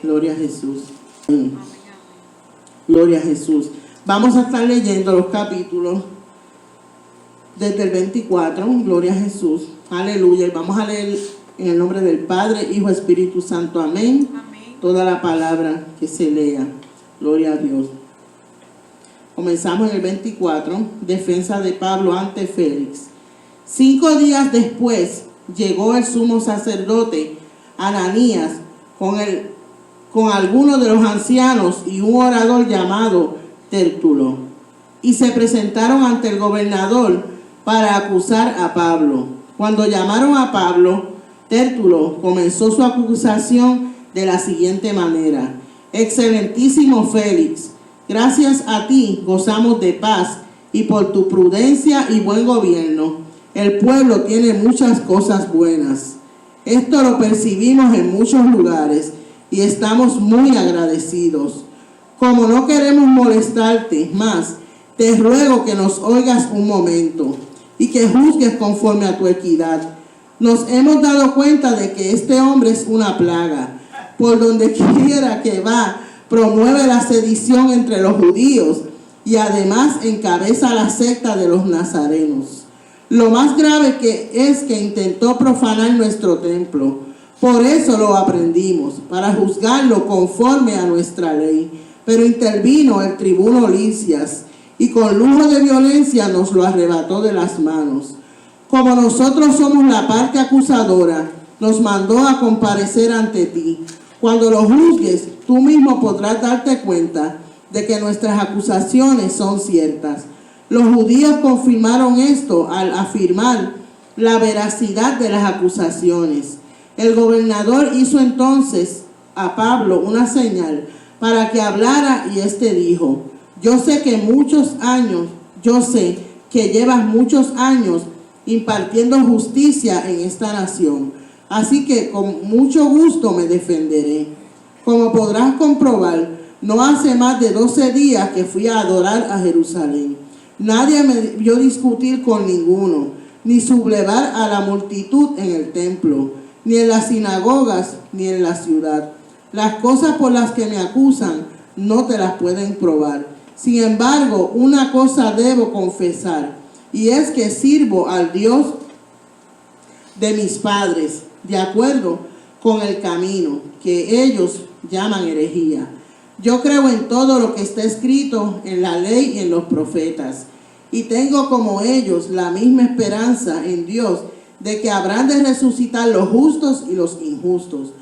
Gloria a Jesús. Gloria a Jesús. Vamos a estar leyendo los capítulos desde el 24. Gloria a Jesús. Aleluya. Y vamos a leer en el nombre del Padre, Hijo, Espíritu Santo. Amén. Amén. Toda la palabra que se lea. Gloria a Dios. Comenzamos en el 24. Defensa de Pablo ante Félix. 5 días después llegó el sumo sacerdote Ananías con algunos de los ancianos y un orador llamado Tértulo, y se presentaron ante el gobernador para acusar a Pablo. Cuando llamaron a Pablo, Tértulo comenzó su acusación de la siguiente manera: Excelentísimo Félix, gracias a ti gozamos de paz, y por tu prudencia y buen gobierno el pueblo tiene muchas cosas buenas. Esto lo percibimos en muchos lugares y estamos muy agradecidos. Como no queremos molestarte más, te ruego que nos oigas un momento y que juzgues conforme a tu equidad. Nos hemos dado cuenta de que este hombre es una plaga. Por donde quiera que va, promueve la sedición entre los judíos y además encabeza la secta de los nazarenos. Lo más grave es que intentó profanar nuestro templo. Por eso lo aprendimos, para juzgarlo conforme a nuestra ley. Pero intervino el tribuno Lisias y con lujo de violencia nos lo arrebató de las manos. Como nosotros somos la parte acusadora, nos mandó a comparecer ante ti. Cuando lo juzgues, tú mismo podrás darte cuenta de que nuestras acusaciones son ciertas. Los judíos confirmaron esto al afirmar la veracidad de las acusaciones. El gobernador hizo entonces a Pablo una señal para que hablara, y éste dijo: yo sé que llevas muchos años impartiendo justicia en esta nación, así que con mucho gusto me defenderé. Como podrás comprobar, no hace más de 12 días que fui a adorar a Jerusalén. Nadie me vio discutir con ninguno, ni sublevar a la multitud en el templo, ni en las sinagogas, ni en la ciudad. Las cosas por las que me acusan no te las pueden probar. Sin embargo, una cosa debo confesar, y es que sirvo al Dios de mis padres, de acuerdo con el camino que ellos llaman herejía. Yo creo en todo lo que está escrito en la ley y en los profetas, y tengo como ellos la misma esperanza en Dios de que habrán de resucitar los justos y los injustos.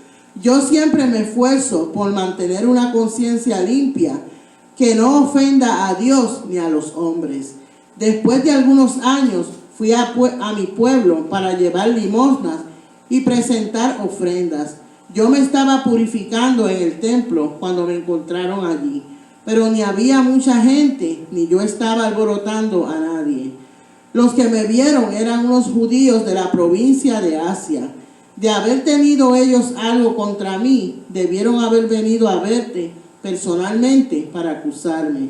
Yo siempre me esfuerzo por mantener una conciencia limpia que no ofenda a Dios ni a los hombres. Después de algunos años fui a mi pueblo para llevar limosnas y presentar ofrendas. Yo me estaba purificando en el templo cuando me encontraron allí, pero ni había mucha gente, ni yo estaba alborotando a nadie. Los que me vieron eran unos judíos de la provincia de Asia. De haber tenido ellos algo contra mí, debieron haber venido a verte personalmente para acusarme.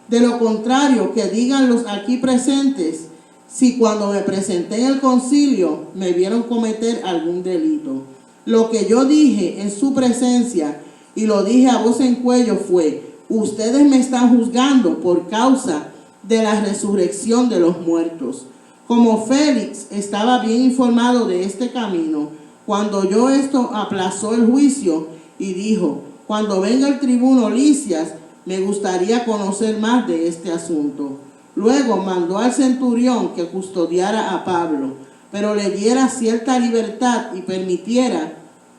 De lo contrario, que digan los aquí presentes si cuando me presenté en el concilio me vieron cometer algún delito. Lo que yo dije en su presencia, y lo dije a voz en cuello, fue: ustedes me están juzgando por causa de la resurrección de los muertos. Como Félix estaba bien informado de este camino, cuando oyó esto aplazó el juicio y dijo: cuando venga el tribuno Lisias, me gustaría conocer más de este asunto. Luego mandó al centurión que custodiara a Pablo, pero le diera cierta libertad y permitiera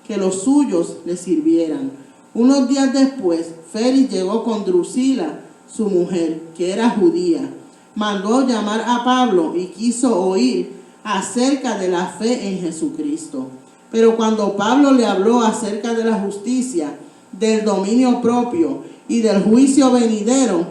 que los suyos le sirvieran. Unos días después, Félix llegó con Drusila, su mujer, que era judía. Mandó llamar a Pablo y quiso oír acerca de la fe en Jesucristo. Pero cuando Pablo le habló acerca de la justicia, del dominio propio y del juicio venidero,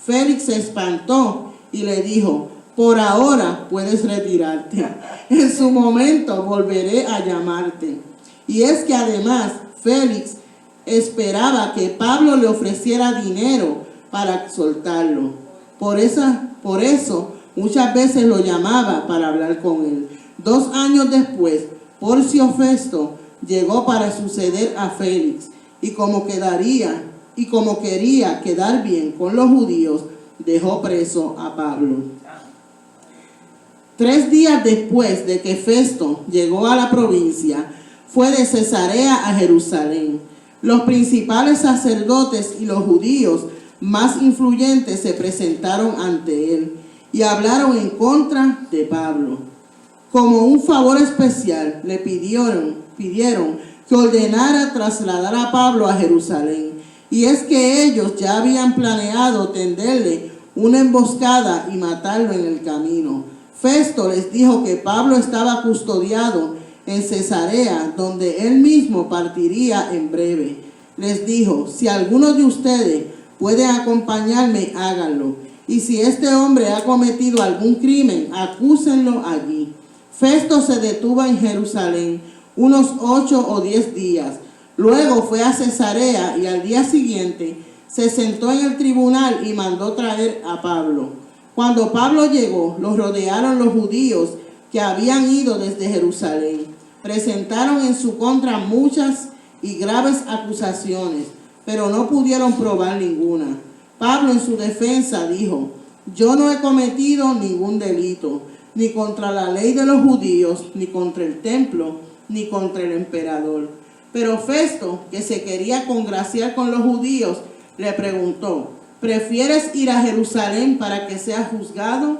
Félix se espantó y le dijo: por ahora puedes retirarte. En su momento volveré a llamarte. Y es que además Félix esperaba que Pablo le ofreciera dinero para soltarlo. Por eso muchas veces lo llamaba para hablar con él. 2 años después, Porcio Festo llegó para suceder a Félix, y como quería quedar bien con los judíos, dejó preso a Pablo. 3 días después de que Festo llegó a la provincia, fue de Cesarea a Jerusalén. Los principales sacerdotes y los judíos más influyentes se presentaron ante él y hablaron en contra de Pablo. Como un favor especial, le pidieron que ordenara trasladar a Pablo a Jerusalén. Y es que ellos ya habían planeado tenderle una emboscada y matarlo en el camino. Festo les dijo que Pablo estaba custodiado en Cesarea, donde él mismo partiría en breve. Les dijo: si alguno de ustedes puede acompañarme, háganlo. Y si este hombre ha cometido algún crimen, acúsenlo allí. Festo se detuvo en Jerusalén unos 8 o 10 días. Luego fue a Cesarea y al día siguiente se sentó en el tribunal y mandó traer a Pablo. Cuando Pablo llegó, los rodearon los judíos que habían ido desde Jerusalén. Presentaron en su contra muchas y graves acusaciones, pero no pudieron probar ninguna. Pablo en su defensa dijo: yo no he cometido ningún delito, ni contra la ley de los judíos, ni contra el templo, ni contra el emperador. Pero Festo, que se quería congraciar con los judíos, le preguntó: ¿prefieres ir a Jerusalén para que seas juzgado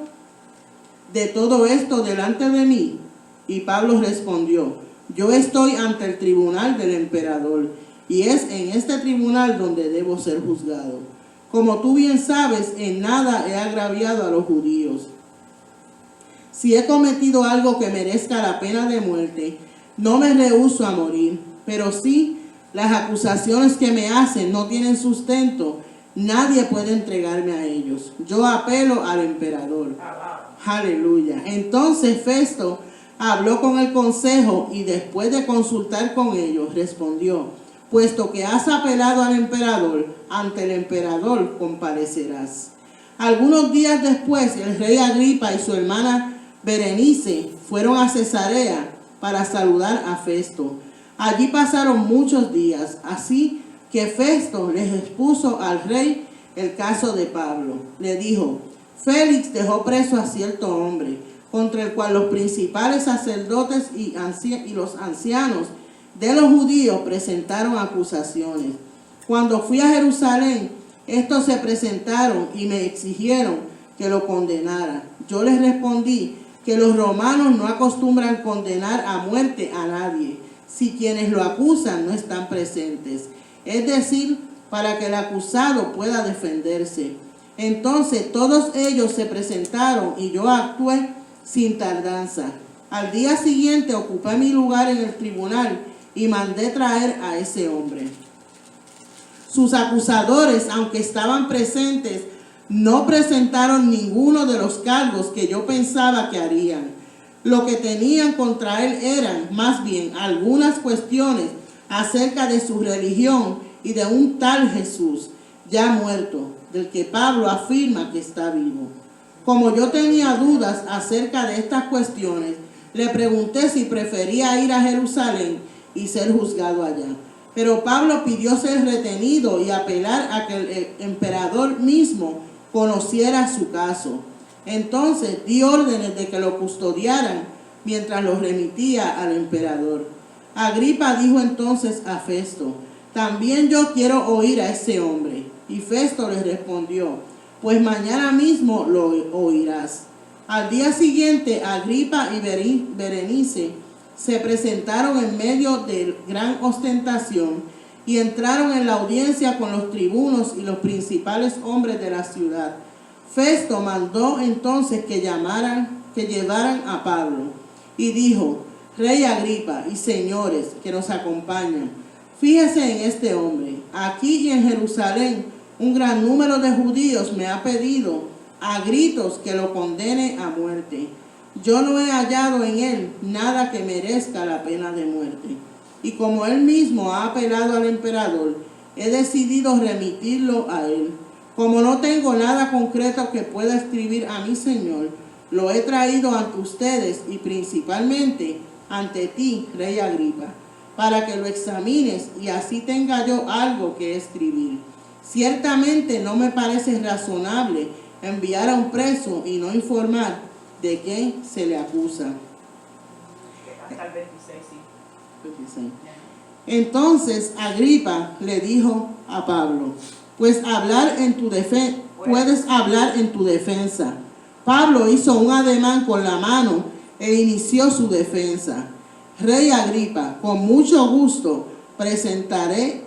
de todo esto delante de mí? Y Pablo respondió: yo estoy ante el tribunal del emperador, y es en este tribunal donde debo ser juzgado. Como tú bien sabes, en nada he agraviado a los judíos. Si he cometido algo que merezca la pena de muerte, no me rehúso a morir. Pero si las acusaciones que me hacen no tienen sustento, nadie puede entregarme a ellos. Yo apelo al emperador. Aleluya. Entonces Festo habló con el consejo y después de consultar con ellos, respondió: puesto que has apelado al emperador, ante el emperador comparecerás. Algunos días después, el rey Agripa y su hermana Berenice fueron a Cesarea para saludar a Festo. Allí pasaron muchos días, así que Festo les expuso al rey el caso de Pablo. Le dijo: Félix dejó preso a cierto hombre, contra el cual los principales sacerdotes y los ancianos de los judíos presentaron acusaciones. Cuando fui a Jerusalén, estos se presentaron y me exigieron que lo condenara. Yo les respondí que los romanos no acostumbran condenar a muerte a nadie si quienes lo acusan no están presentes, es decir, para que el acusado pueda defenderse. Entonces todos ellos se presentaron y yo actué sin tardanza. Al día siguiente ocupé mi lugar en el tribunal y mandé traer a ese hombre. Sus acusadores, aunque estaban presentes, no presentaron ninguno de los cargos que yo pensaba que harían. Lo que tenían contra él eran, más bien, algunas cuestiones acerca de su religión y de un tal Jesús, ya muerto, del que Pablo afirma que está vivo. Como yo tenía dudas acerca de estas cuestiones, le pregunté si prefería ir a Jerusalén y ser juzgado allá. Pero Pablo pidió ser retenido y apelar a que el emperador mismo conociera su caso. Entonces di órdenes de que lo custodiaran mientras lo remitía al emperador. Agripa dijo entonces a Festo: también yo quiero oír a ese hombre. Y Festo le respondió: pues mañana mismo lo oirás. Al día siguiente, Agripa y Berenice se presentaron en medio de gran ostentación y entraron en la audiencia con los tribunos y los principales hombres de la ciudad. Festo mandó entonces que llevaran a Pablo y dijo: Rey Agripa y señores que nos acompañan, fíjese en este hombre. Aquí y en Jerusalén un gran número de judíos me ha pedido a gritos que lo condene a muerte. Yo no he hallado en él nada que merezca la pena de muerte. Y como él mismo ha apelado al emperador, he decidido remitirlo a él. Como no tengo nada concreto que pueda escribir a mi señor, lo he traído ante ustedes y principalmente ante ti, Rey Agripa, para que lo examines y así tenga yo algo que escribir. Ciertamente no me parece razonable enviar a un preso y no informar de qué se le acusa. Hasta el 26, sí. 26. Entonces Agripa le dijo a Pablo, puedes hablar en tu defensa. Pablo hizo un ademán con la mano e inició su defensa. Rey Agripa, con mucho gusto presentaré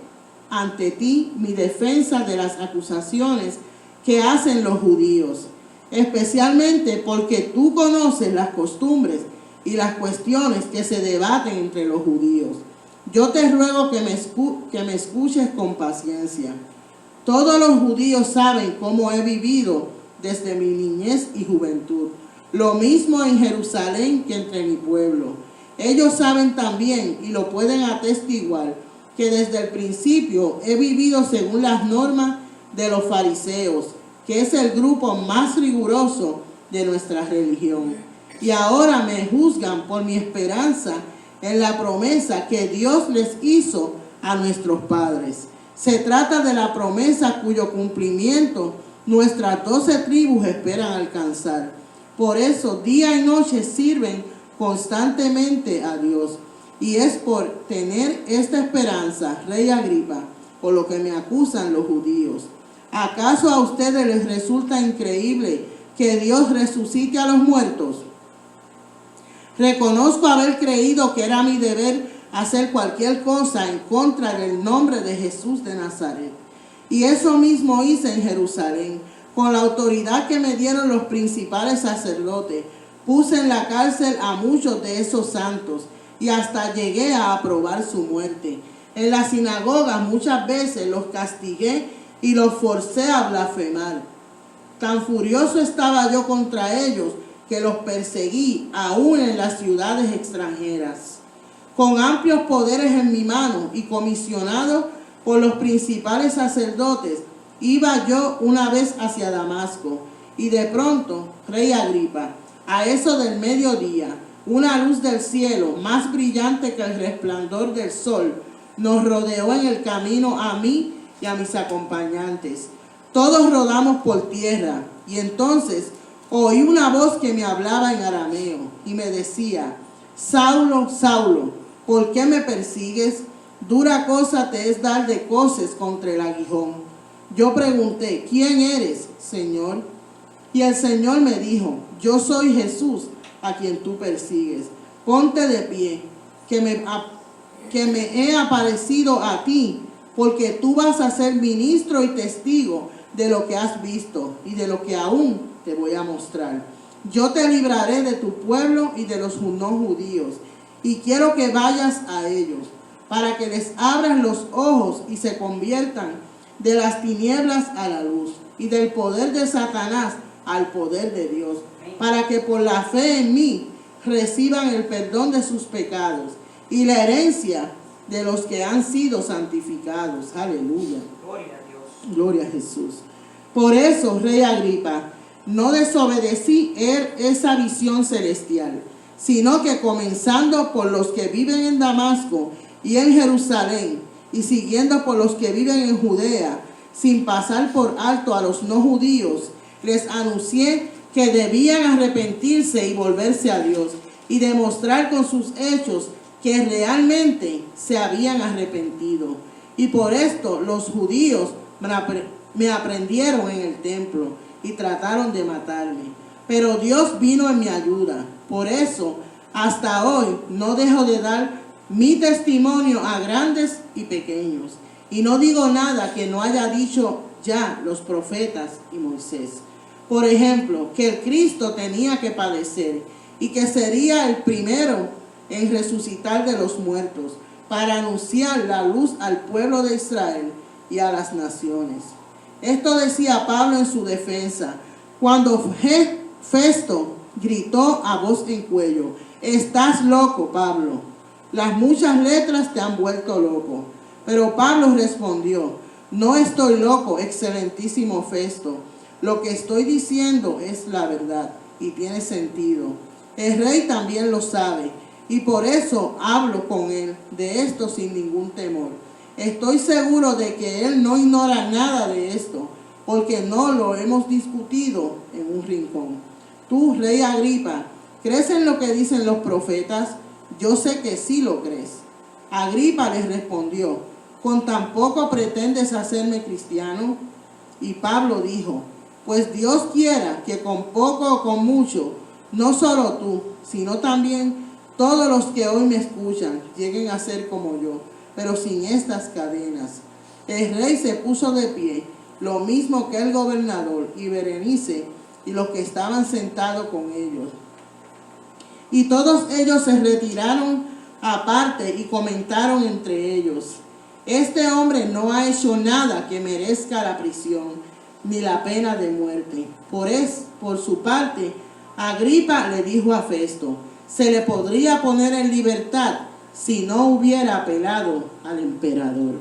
ante ti mi defensa de las acusaciones que hacen los judíos, especialmente porque tú conoces las costumbres y las cuestiones que se debaten entre los judíos. Yo te ruego que me escuches con paciencia. Todos los judíos saben cómo he vivido desde mi niñez y juventud, lo mismo en Jerusalén que entre mi pueblo. Ellos saben también y lo pueden atestiguar que desde el principio he vivido según las normas de los fariseos, que es el grupo más riguroso de nuestra religión. Y ahora me juzgan por mi esperanza en la promesa que Dios les hizo a nuestros padres. Se trata de la promesa cuyo cumplimiento nuestras 12 tribus esperan alcanzar. Por eso día y noche sirven constantemente a Dios. Y es por tener esta esperanza, Rey Agripa, por lo que me acusan los judíos. ¿Acaso a ustedes les resulta increíble que Dios resucite a los muertos? Reconozco haber creído que era mi deber hacer cualquier cosa en contra del nombre de Jesús de Nazaret. Y eso mismo hice en Jerusalén. Con la autoridad que me dieron los principales sacerdotes, puse en la cárcel a muchos de esos santos y hasta llegué a aprobar su muerte. En las sinagogas muchas veces los castigué y los forcé a blasfemar. Tan furioso estaba yo contra ellos que los perseguí aún en las ciudades extranjeras. Con amplios poderes en mi mano y comisionado por los principales sacerdotes, iba yo una vez hacia Damasco, y de pronto, Rey Agripa, a eso del mediodía, una luz del cielo, más brillante que el resplandor del sol, nos rodeó en el camino a mí y a mis acompañantes. Todos rodamos por tierra, y entonces oí una voz que me hablaba en arameo, y me decía, Saulo, Saulo, ¿por qué me persigues? Dura cosa te es dar de coces contra el aguijón. Yo pregunté, ¿quién eres, Señor? Y el Señor me dijo, yo soy Jesús, a quien tú persigues. Ponte de pie, que me he aparecido a ti, porque tú vas a ser ministro y testigo de lo que has visto y de lo que aún te voy a mostrar. Yo te libraré de tu pueblo y de los no judíos, y quiero que vayas a ellos, para que les abran los ojos y se conviertan de las tinieblas a la luz, y del poder de Satanás al poder de Dios, para que por la fe en mí reciban el perdón de sus pecados y la herencia de los que han sido santificados. Aleluya. Gloria a Dios. Gloria a Jesús. Por eso, Rey Agripa, no desobedecí esa visión celestial, sino que comenzando por los que viven en Damasco y en Jerusalén, y siguiendo por los que viven en Judea, sin pasar por alto a los no judíos, les anuncié que debían arrepentirse y volverse a Dios, y demostrar con sus hechos que realmente se habían arrepentido. Y por esto los judíos me aprendieron en el templo y trataron de matarme. Pero Dios vino en mi ayuda. Por eso, hasta hoy no dejo de dar mi testimonio a grandes y pequeños. Y no digo nada que no haya dicho ya los profetas y Moisés. Por ejemplo, que el Cristo tenía que padecer y que sería el primero en resucitar de los muertos, para anunciar la luz al pueblo de Israel y a las naciones. Esto decía Pablo en su defensa, cuando Festo gritó a voz en cuello, estás loco, Pablo, las muchas letras te han vuelto loco. Pero Pablo respondió, no estoy loco, excelentísimo Festo, lo que estoy diciendo es la verdad y tiene sentido. El rey también lo sabe. y por eso hablo con él de esto sin ningún temor. Estoy seguro de que él no ignora nada de esto, porque no lo hemos discutido en un rincón. Tú, rey Agripa, ¿crees en lo que dicen los profetas? Yo sé que sí lo crees. Agripa les respondió, ¿con tan poco pretendes hacerme cristiano? Y Pablo dijo, pues Dios quiera que con poco o con mucho, no solo tú, sino también todos los que hoy me escuchan, lleguen a ser como yo, pero sin estas cadenas. El rey se puso de pie, lo mismo que el gobernador y Berenice y los que estaban sentados con ellos. Y todos ellos se retiraron aparte y comentaron entre ellos, este hombre no ha hecho nada que merezca la prisión ni la pena de muerte. Por su parte, Agripa le dijo a Festo, se le podría poner en libertad si no hubiera apelado al emperador.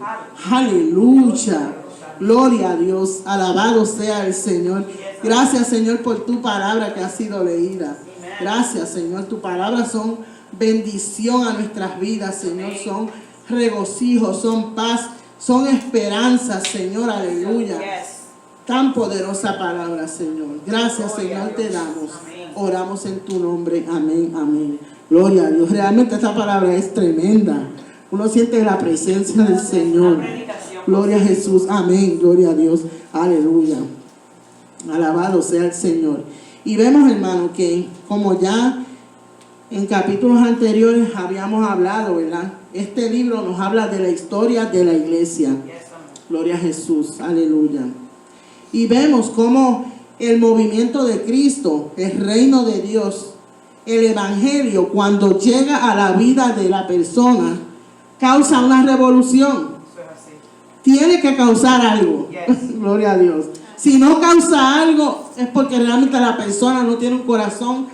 Aleluya. Gloria a Dios. Alabado sea el Señor. Gracias, Señor, por tu palabra que ha sido leída. Gracias, Señor. Tu palabra son bendición a nuestras vidas, Señor. Son regocijo, son paz, son esperanza, Señor. Aleluya. Tan poderosa palabra, Señor. Gracias, Señor, te damos. Oramos en tu nombre. Amén, amén. Gloria a Dios. Realmente esta palabra es tremenda. Uno siente la presencia del Señor. Gloria a Jesús. Amén. Gloria a Dios. Aleluya. Alabado sea el Señor. Y vemos, hermano, que como ya en capítulos anteriores habíamos hablado, ¿verdad? Este libro nos habla de la historia de la iglesia. Gloria a Jesús. Aleluya. Y vemos cómo el movimiento de Cristo, el reino de Dios, el evangelio, cuando llega a la vida de la persona, causa una revolución. Tiene que causar algo. Gloria a Dios. Si no causa algo, es porque realmente la persona no tiene un corazón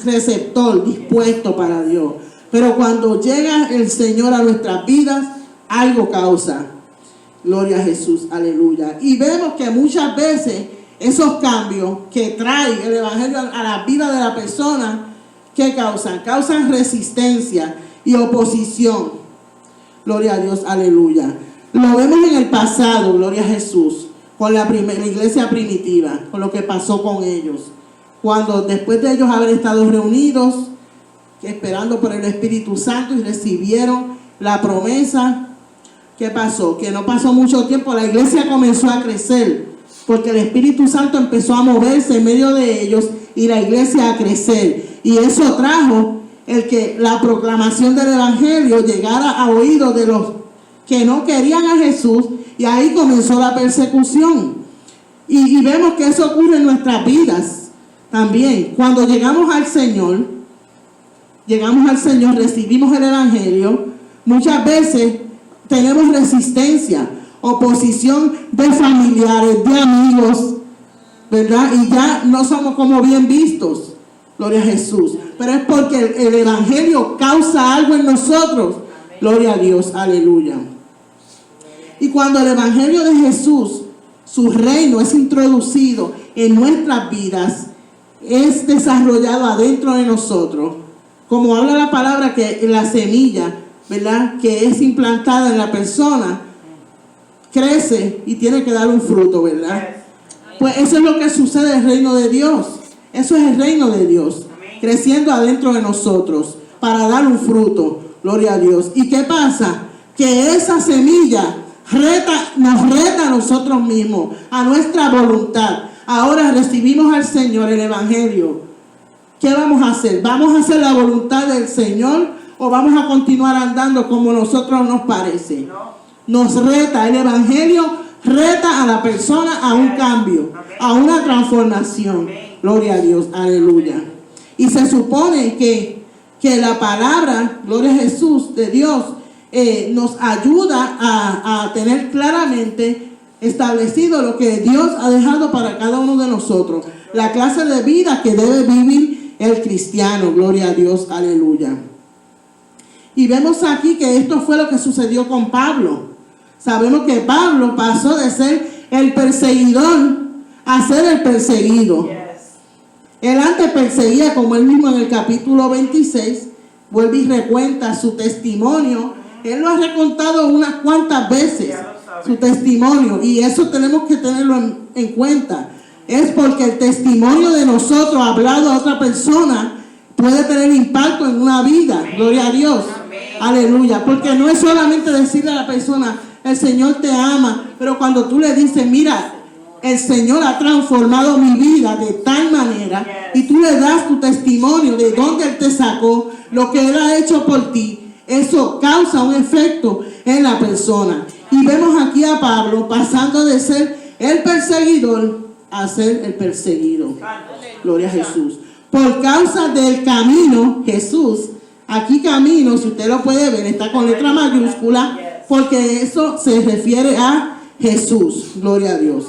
receptor, dispuesto para Dios. Pero cuando llega el Señor a nuestras vidas, algo causa. Gloria a Jesús, aleluya. Y vemos que muchas veces esos cambios que trae el evangelio a la vida de la persona, ¿qué causan? Causan resistencia y oposición. Gloria a Dios, aleluya. Lo vemos en el pasado, gloria a Jesús, con la iglesia primitiva, con lo que pasó con ellos. Cuando después de ellos haber estado reunidos, esperando por el Espíritu Santo y recibieron la promesa, ¿qué pasó? Que no pasó mucho tiempo, la iglesia comenzó a crecer, porque el Espíritu Santo empezó a moverse en medio de ellos y la iglesia a crecer. Y eso trajo el que la proclamación del evangelio llegara a oídos de los que no querían a Jesús, y ahí comenzó la persecución. Y vemos que eso ocurre en nuestras vidas también. Cuando llegamos al Señor, recibimos el evangelio, muchas veces tenemos resistencia, oposición de familiares, de amigos, ¿verdad? Y ya no somos como bien vistos. Gloria a Jesús. Pero es porque el evangelio causa algo en nosotros. Gloria a Dios. Aleluya. Y cuando el evangelio de Jesús, su reino, es introducido en nuestras vidas, es desarrollado adentro de nosotros, como habla la palabra, que la semilla, ¿verdad?, que es implantada en la persona, crece y tiene que dar un fruto, ¿verdad? Pues eso es lo que sucede en el reino de Dios. Eso es el reino de Dios, creciendo adentro de nosotros para dar un fruto. Gloria a Dios. ¿Y qué pasa? Que esa semilla nos reta a nosotros mismos, a nuestra voluntad. Ahora recibimos al Señor, el evangelio. ¿Qué vamos a hacer? ¿Vamos a hacer la voluntad del Señor o vamos a continuar andando como nosotros nos parece? Nos reta, el evangelio reta a la persona a un cambio, a una transformación. Gloria a Dios, aleluya. Y se supone que la palabra, gloria a Jesús, de Dios, nos ayuda a tener claramente establecido lo que Dios ha dejado para cada uno de nosotros, la clase de vida que debe vivir el cristiano. Gloria a Dios, aleluya. Y vemos aquí que esto fue lo que sucedió con Pablo. Sabemos que Pablo pasó de ser el perseguidor a ser el perseguido. Él antes perseguía, como él mismo en el capítulo 26 vuelve y recuenta su testimonio. Él lo ha recontado unas cuantas veces, su testimonio, y eso tenemos que tenerlo en cuenta. Es porque el testimonio de nosotros hablado a otra persona puede tener impacto en una vida. Gloria a Dios. Aleluya. Porque no es solamente decirle a la persona, el Señor te ama, pero cuando tú le dices, mira, el Señor ha transformado mi vida de tal manera, y tú le das tu testimonio de dónde Él te sacó, lo que Él ha hecho por ti, eso causa un efecto en la persona. Y vemos aquí a Pablo pasando de ser el perseguidor a ser el perseguido. Gloria a Jesús. Por causa del camino, Jesús, aquí camino, si usted lo puede ver, está con letra mayúscula, porque eso se refiere a Jesús. Gloria a Dios.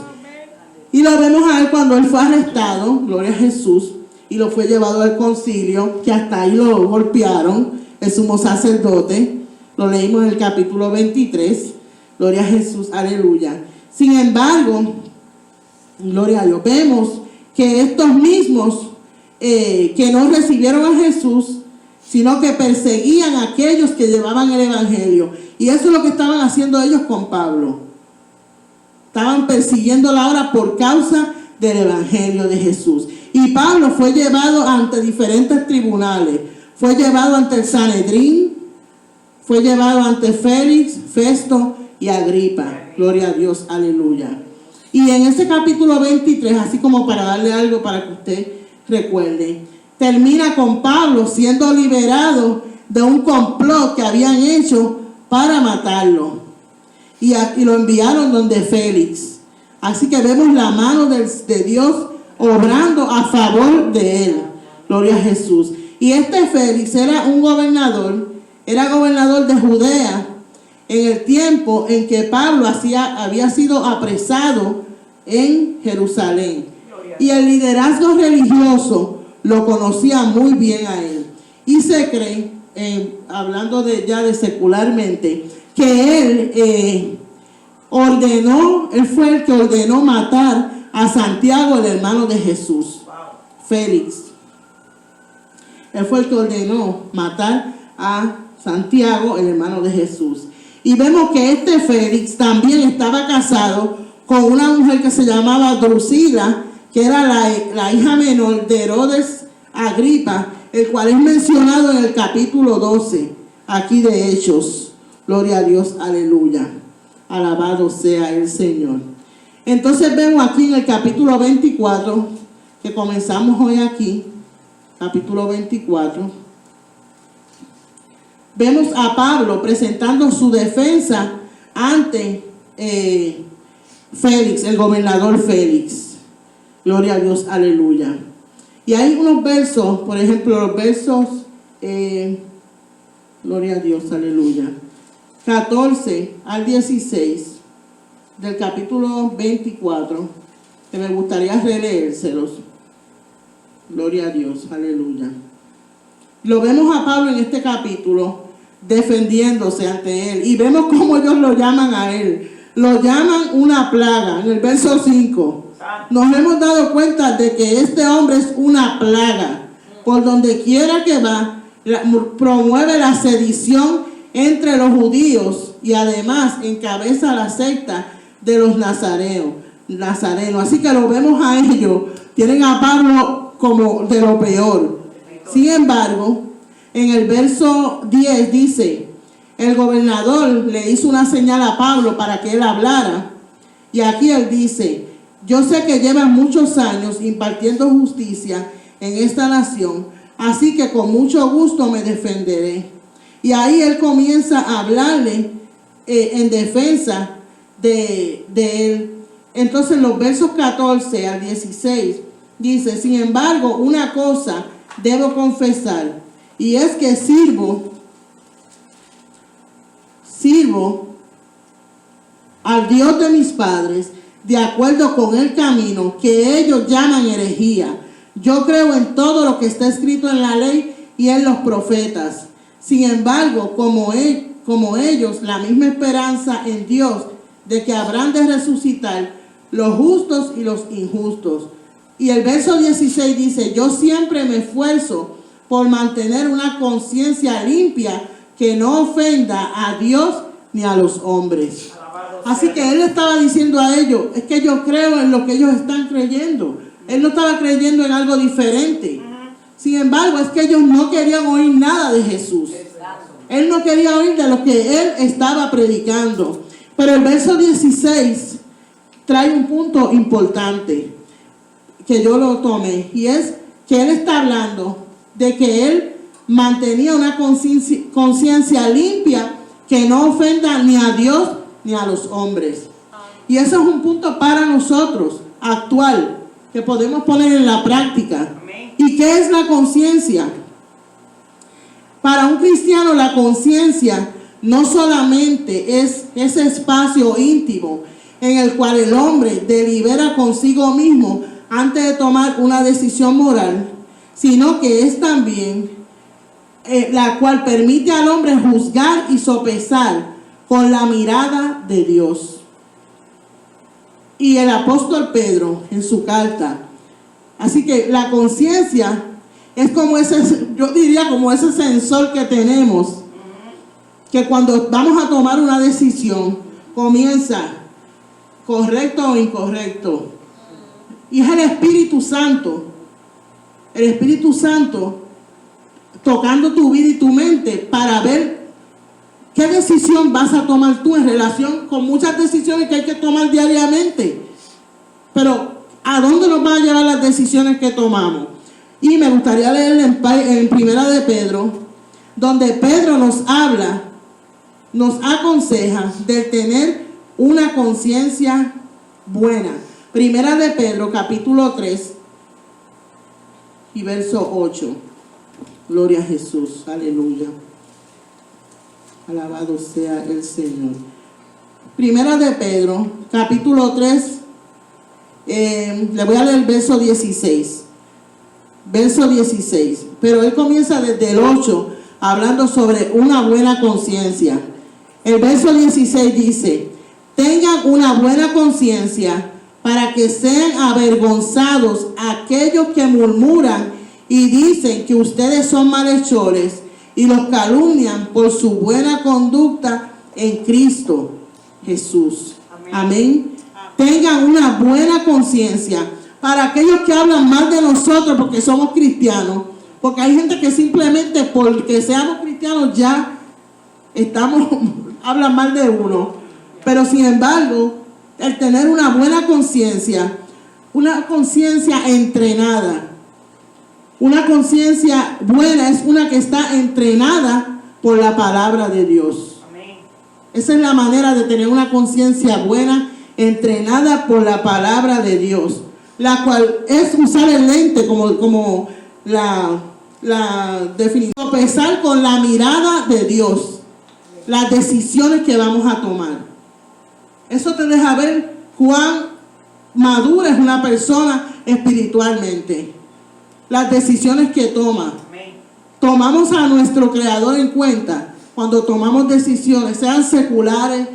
Y lo vemos a él cuando él fue arrestado, gloria a Jesús, y lo fue llevado al concilio, que hasta ahí lo golpearon, el sumo sacerdote. Lo leímos en el capítulo 23. Gloria a Jesús, aleluya. Sin embargo, gloria a Dios, vemos que estos mismos que no recibieron a Jesús, sino que perseguían a aquellos que llevaban el evangelio. Y eso es lo que estaban haciendo ellos con Pablo. Estaban persiguiéndola ahora por causa del evangelio de Jesús. Y Pablo fue llevado ante diferentes tribunales. Fue llevado ante el Sanedrín, fue llevado ante Félix, Festo y Agripa. Gloria a Dios, aleluya. Y en ese capítulo 23, así como para darle algo para que usted recuerde, termina con Pablo siendo liberado de un complot que habían hecho para matarlo. Y lo enviaron donde Félix. Así que vemos la mano de Dios obrando a favor de él. Gloria a Jesús. Y este Félix era un gobernador, era gobernador de Judea en el tiempo en que Pablo había sido apresado en Jerusalén. Y el liderazgo religioso lo conocía muy bien a él. Y se cree, hablando ya de secularmente, que él él fue el que ordenó matar a Santiago, el hermano de Jesús. Félix. Él fue el que ordenó matar a Santiago, el hermano de Jesús. Y vemos que este Félix también estaba casado con una mujer que se llamaba Drusila, que era la hija menor de Herodes Agripa, el cual es mencionado en el capítulo 12, aquí de Hechos. Gloria a Dios, aleluya. Alabado sea el Señor. Entonces vemos aquí en el capítulo 24, que comenzamos hoy aquí, capítulo 24, vemos a Pablo presentando su defensa ante Félix, el gobernador Félix. Gloria a Dios, aleluya. Y hay unos versos, por ejemplo, los versos, gloria a Dios, aleluya, 14 al 16 del capítulo 24, que me gustaría releérselos. Gloria a Dios, aleluya. Lo vemos a Pablo en este capítulo defendiéndose ante él, y vemos cómo ellos lo llaman a él. Lo llaman una plaga. En el verso 5 nos hemos dado cuenta de que este hombre es una plaga. Por donde quiera que va, promueve la sedición entre los judíos, y además encabeza la secta de los nazarenos. Así que lo vemos a ellos, tienen a Pablo como de lo peor. Sin embargo, en el verso 10 dice, el gobernador le hizo una señal a Pablo para que él hablara. Y aquí él dice, yo sé que llevas muchos años impartiendo justicia en esta nación, así que con mucho gusto me defenderé. Y ahí él comienza a hablarle en defensa de él. Entonces los versos 14 al 16 dice, sin embargo, una cosa debo confesar, y es que sirvo al Dios de mis padres de acuerdo con el camino que ellos llaman herejía. Yo creo en todo lo que está escrito en la ley y en los profetas. Sin embargo, como ellos, la misma esperanza en Dios de que habrán de resucitar los justos y los injustos. Y el verso 16 dice, yo siempre me esfuerzo por mantener una conciencia limpia que no ofenda a Dios ni a los hombres. Así que él estaba diciendo a ellos, es que yo creo en lo que ellos están creyendo. Él no estaba creyendo en algo diferente. Sin embargo, es que ellos no querían oír nada de Jesús. Él no quería oír de lo que él estaba predicando. Pero el verso 16 trae un punto importante que yo lo tomé, y es que él está hablando de que él mantenía una conciencia limpia que no ofenda ni a Dios ni a los hombres. Y eso es un punto para nosotros, actual, que podemos poner en la práctica. ¿Y qué es la conciencia? Para un cristiano, la conciencia no solamente es ese espacio íntimo en el cual el hombre delibera consigo mismo antes de tomar una decisión moral, sino que es también la cual permite al hombre juzgar y sopesar con la mirada de Dios. Y el apóstol Pedro en su carta, así que la conciencia es como ese, yo diría como ese sensor que tenemos, que cuando vamos a tomar una decisión comienza correcto o incorrecto, y es el Espíritu Santo tocando tu vida y tu mente para ver qué decisión vas a tomar tú en relación con muchas decisiones que hay que tomar diariamente. Pero ¿a dónde nos van a llevar las decisiones que tomamos? Y me gustaría leer en Primera de Pedro, donde Pedro nos habla, nos aconseja de tener una conciencia buena. Primera de Pedro, capítulo 3 y verso 8. Gloria a Jesús, aleluya. Alabado sea el Señor. Primera de Pedro, capítulo 3, le voy a leer el verso 16. Verso 16. Pero él comienza desde el 8, hablando sobre una buena conciencia. El verso 16 dice: tengan una buena conciencia para que sean avergonzados aquellos que murmuran y dicen que ustedes son malhechores y los calumnian por su buena conducta en Cristo Jesús. Amén. Tengan una buena conciencia para aquellos que hablan mal de nosotros porque somos cristianos, porque hay gente que simplemente porque seamos cristianos ya hablan mal de uno. Pero sin embargo, el tener una buena conciencia, una conciencia entrenada, una conciencia buena es una que está entrenada por la palabra de Dios. Amén. Esa es la manera de tener una conciencia buena, entrenada por la palabra de Dios, la cual es usar el lente como la definición, sopesar con la mirada de Dios las decisiones que vamos a tomar. Eso te deja ver cuán madura es una persona espiritualmente. Las decisiones que toma. Tomamos a nuestro Creador en cuenta cuando tomamos decisiones, sean seculares,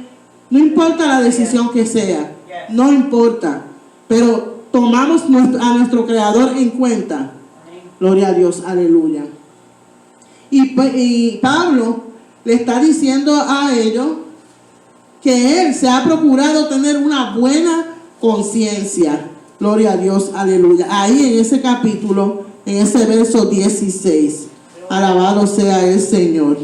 no importa la decisión que sea, no importa, pero tomamos a nuestro Creador en cuenta. Gloria a Dios, aleluya. Y Pablo le está diciendo a ellos que él se ha procurado tener una buena conciencia. Gloria a Dios, aleluya. Ahí en ese capítulo, en ese verso 16. Alabado sea el Señor.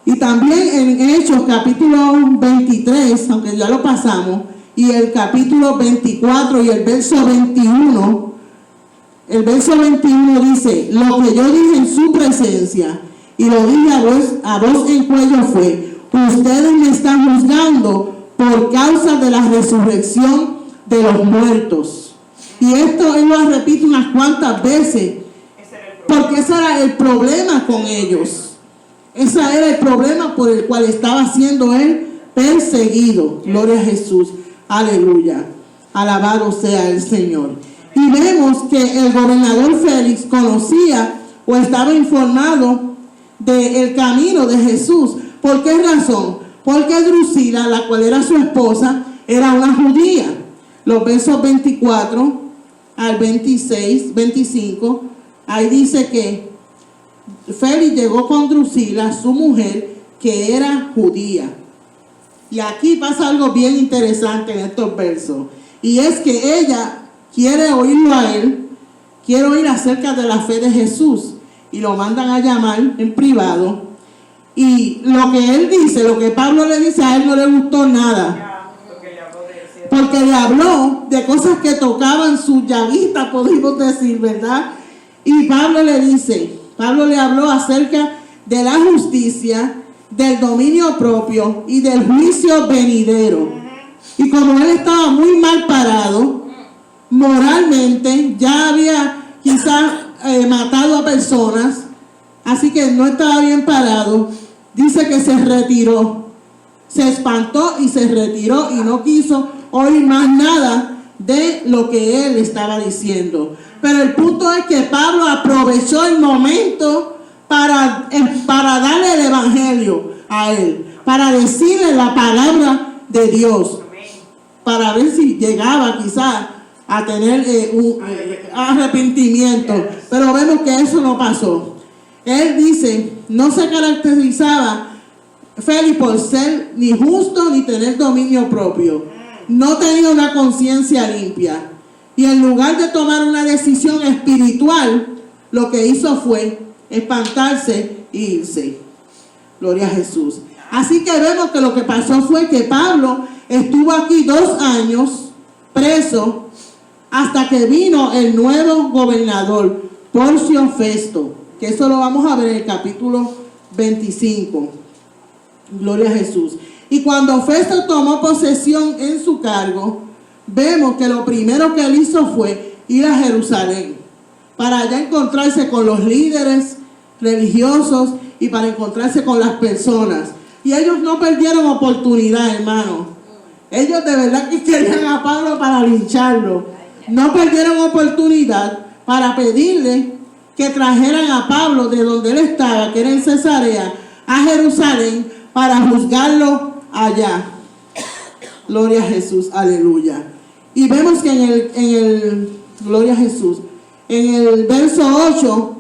Y también en Hechos capítulo 23, aunque ya lo pasamos, y el capítulo 24 y el verso 21. El verso 21 dice: lo que yo dije en su presencia, y lo dije a voz en cuello fue: ustedes me están juzgando por causa de la resurrección de los muertos. Y esto él lo repite unas cuantas veces, porque ese era el problema con ellos. Ese era el problema por el cual estaba siendo él perseguido. Gloria a Jesús, aleluya, alabado sea el Señor. Y vemos que el gobernador Félix conocía o estaba informado del camino de Jesús. ¿Por qué razón? Porque Drusila, la cual era su esposa, era una judía. Los versos 24 al 26, 25, ahí dice que Félix llegó con Drusila, su mujer, que era judía. Y aquí pasa algo bien interesante en estos versos. Y es que ella quiere oírlo a él, quiere oír acerca de la fe de Jesús. Y lo mandan a llamar en privado. Y lo que él dice, lo que Pablo le dice, a él no le gustó nada. Porque le habló de cosas que tocaban su llaguita, podemos decir, ¿verdad? Y Pablo le habló acerca de la justicia, del dominio propio y del juicio venidero. Y como él estaba muy mal parado, moralmente, ya había quizás matado a personas, así que no estaba bien parado, dice que se retiró, se espantó y se retiró y no quiso oír más nada de lo que él estaba diciendo. Pero el punto es que Pablo aprovechó el momento para darle el evangelio a él, para decirle la palabra de Dios, para ver si llegaba quizás a tener un arrepentimiento. Pero vemos que eso no pasó. Él dice, no se caracterizaba Félix por ser ni justo ni tener dominio propio. No tenía una conciencia limpia. Y en lugar de tomar una decisión espiritual, lo que hizo fue espantarse e irse. Gloria a Jesús. Así que vemos que lo que pasó fue que Pablo estuvo aquí 2 años preso hasta que vino el nuevo gobernador, Porcio Festo, que eso lo vamos a ver en el capítulo 25. Gloria a Jesús. Y cuando Festo tomó posesión en su cargo, vemos que lo primero que él hizo fue ir a Jerusalén para allá encontrarse con los líderes religiosos y para encontrarse con las personas. Y ellos no perdieron oportunidad, hermano. Ellos de verdad que querían a Pablo para lincharlo. No perdieron oportunidad para pedirle que trajeran a Pablo de donde él estaba, que era en Cesarea, a Jerusalén para juzgarlo allá. Gloria a Jesús, aleluya. Y vemos que en el gloria a Jesús, en el verso 8,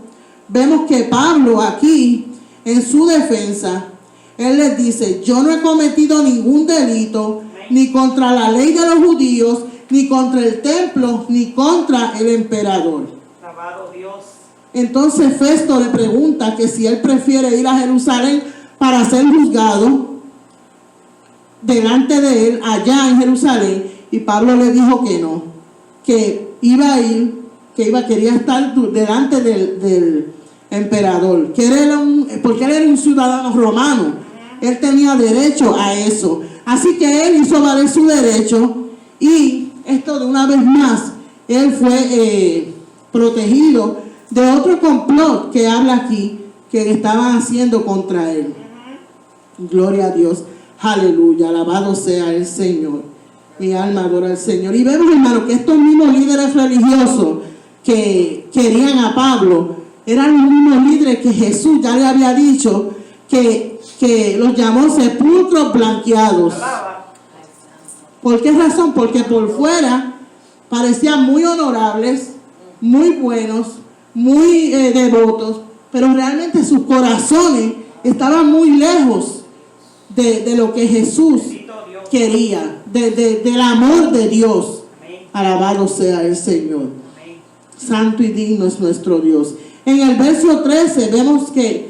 vemos que Pablo aquí, en su defensa, él les dice, yo no he cometido ningún delito, ni contra la ley de los judíos, ni contra el templo, ni contra el emperador. Alabado Dios. Entonces Festo le pregunta que si él prefiere ir a Jerusalén para ser juzgado delante de él, allá en Jerusalén, y Pablo le dijo que no, que iba a ir, quería estar delante del emperador, porque él era un ciudadano romano, él tenía derecho a eso, así que él hizo valer su derecho, y esto de una vez más, él fue protegido de otro complot que habla aquí, que estaban haciendo contra él. Gloria a Dios, aleluya, alabado sea el Señor. Mi alma adora al Señor. Y vemos, hermano, que estos mismos líderes religiosos que querían a Pablo eran los mismos líderes que Jesús ya le había dicho que los llamó sepulcros blanqueados. ¿Por qué razón? Porque por fuera parecían muy honorables, muy buenos, muy devotos, pero realmente sus corazones estaban muy lejos de lo que Jesús quería, del amor de Dios. Alabado sea el Señor. Santo y digno es nuestro Dios. En el verso 13 vemos que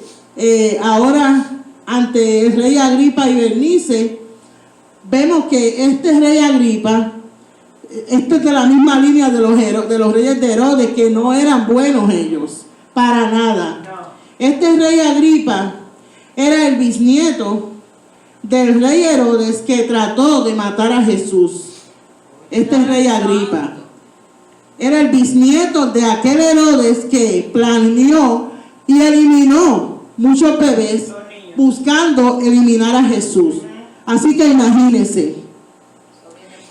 ahora ante el rey Agripa y Bernice, vemos que este rey Agripa, este es de la misma línea de los reyes de Herodes, que no eran buenos ellos, para nada. Este rey Agripa era el bisnieto del rey Herodes que trató de matar a Jesús. Este rey Agripa era el bisnieto de aquel Herodes que planeó y eliminó muchos bebés buscando eliminar a Jesús. Así que imagínense.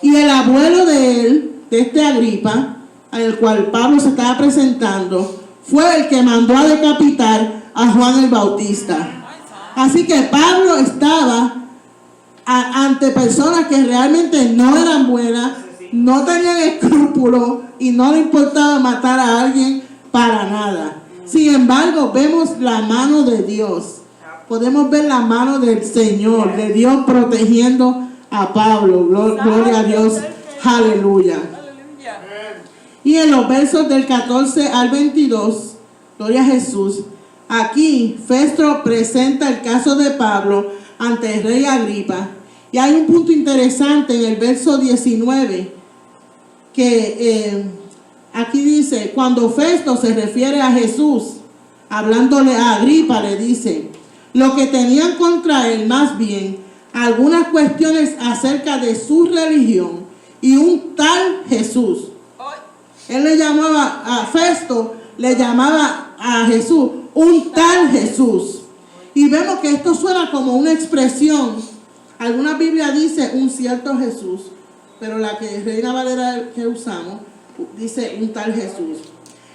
Y el abuelo de él, de este Agripa, al cual Pablo se estaba presentando, fue el que mandó a decapitar a Juan el Bautista. Así que Pablo estaba ante personas que realmente no eran buenas, no tenían escrúpulos y no le importaba matar a alguien para nada. Sin embargo, vemos la mano de Dios. Podemos ver la mano del Señor, de Dios protegiendo a Pablo. Gloria a Dios. Aleluya. Y en los versos del 14 al 22, gloria a Jesús, aquí Festo presenta el caso de Pablo ante el rey Agripa. Y hay un punto interesante en el verso 19, que aquí dice, cuando Festo se refiere a Jesús, hablándole a Agripa, le dice, lo que tenían contra él, más bien, algunas cuestiones acerca de su religión y un tal Jesús. Él le llamaba a Festo, le llamaba a Jesús un tal Jesús. Y vemos que esto suena como una expresión. Alguna Biblia dice un cierto Jesús, pero la que Reina Valera que usamos dice un tal Jesús.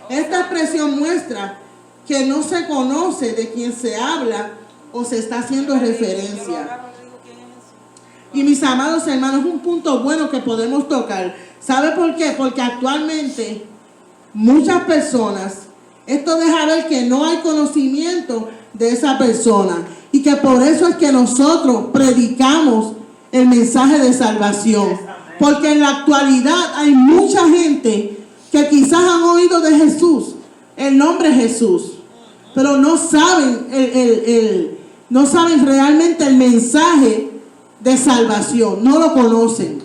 Esta expresión muestra que no se conoce de quién se habla o se está haciendo referencia. Y mis amados hermanos, un punto bueno que podemos tocar. ¿Sabe por qué? Porque actualmente muchas personas, esto deja ver que no hay conocimiento de esa persona y que por eso es que nosotros predicamos el mensaje de salvación. Porque en la actualidad hay mucha gente que quizás han oído de Jesús, el nombre Jesús, pero no saben no saben realmente el mensaje de salvación, no lo conocen.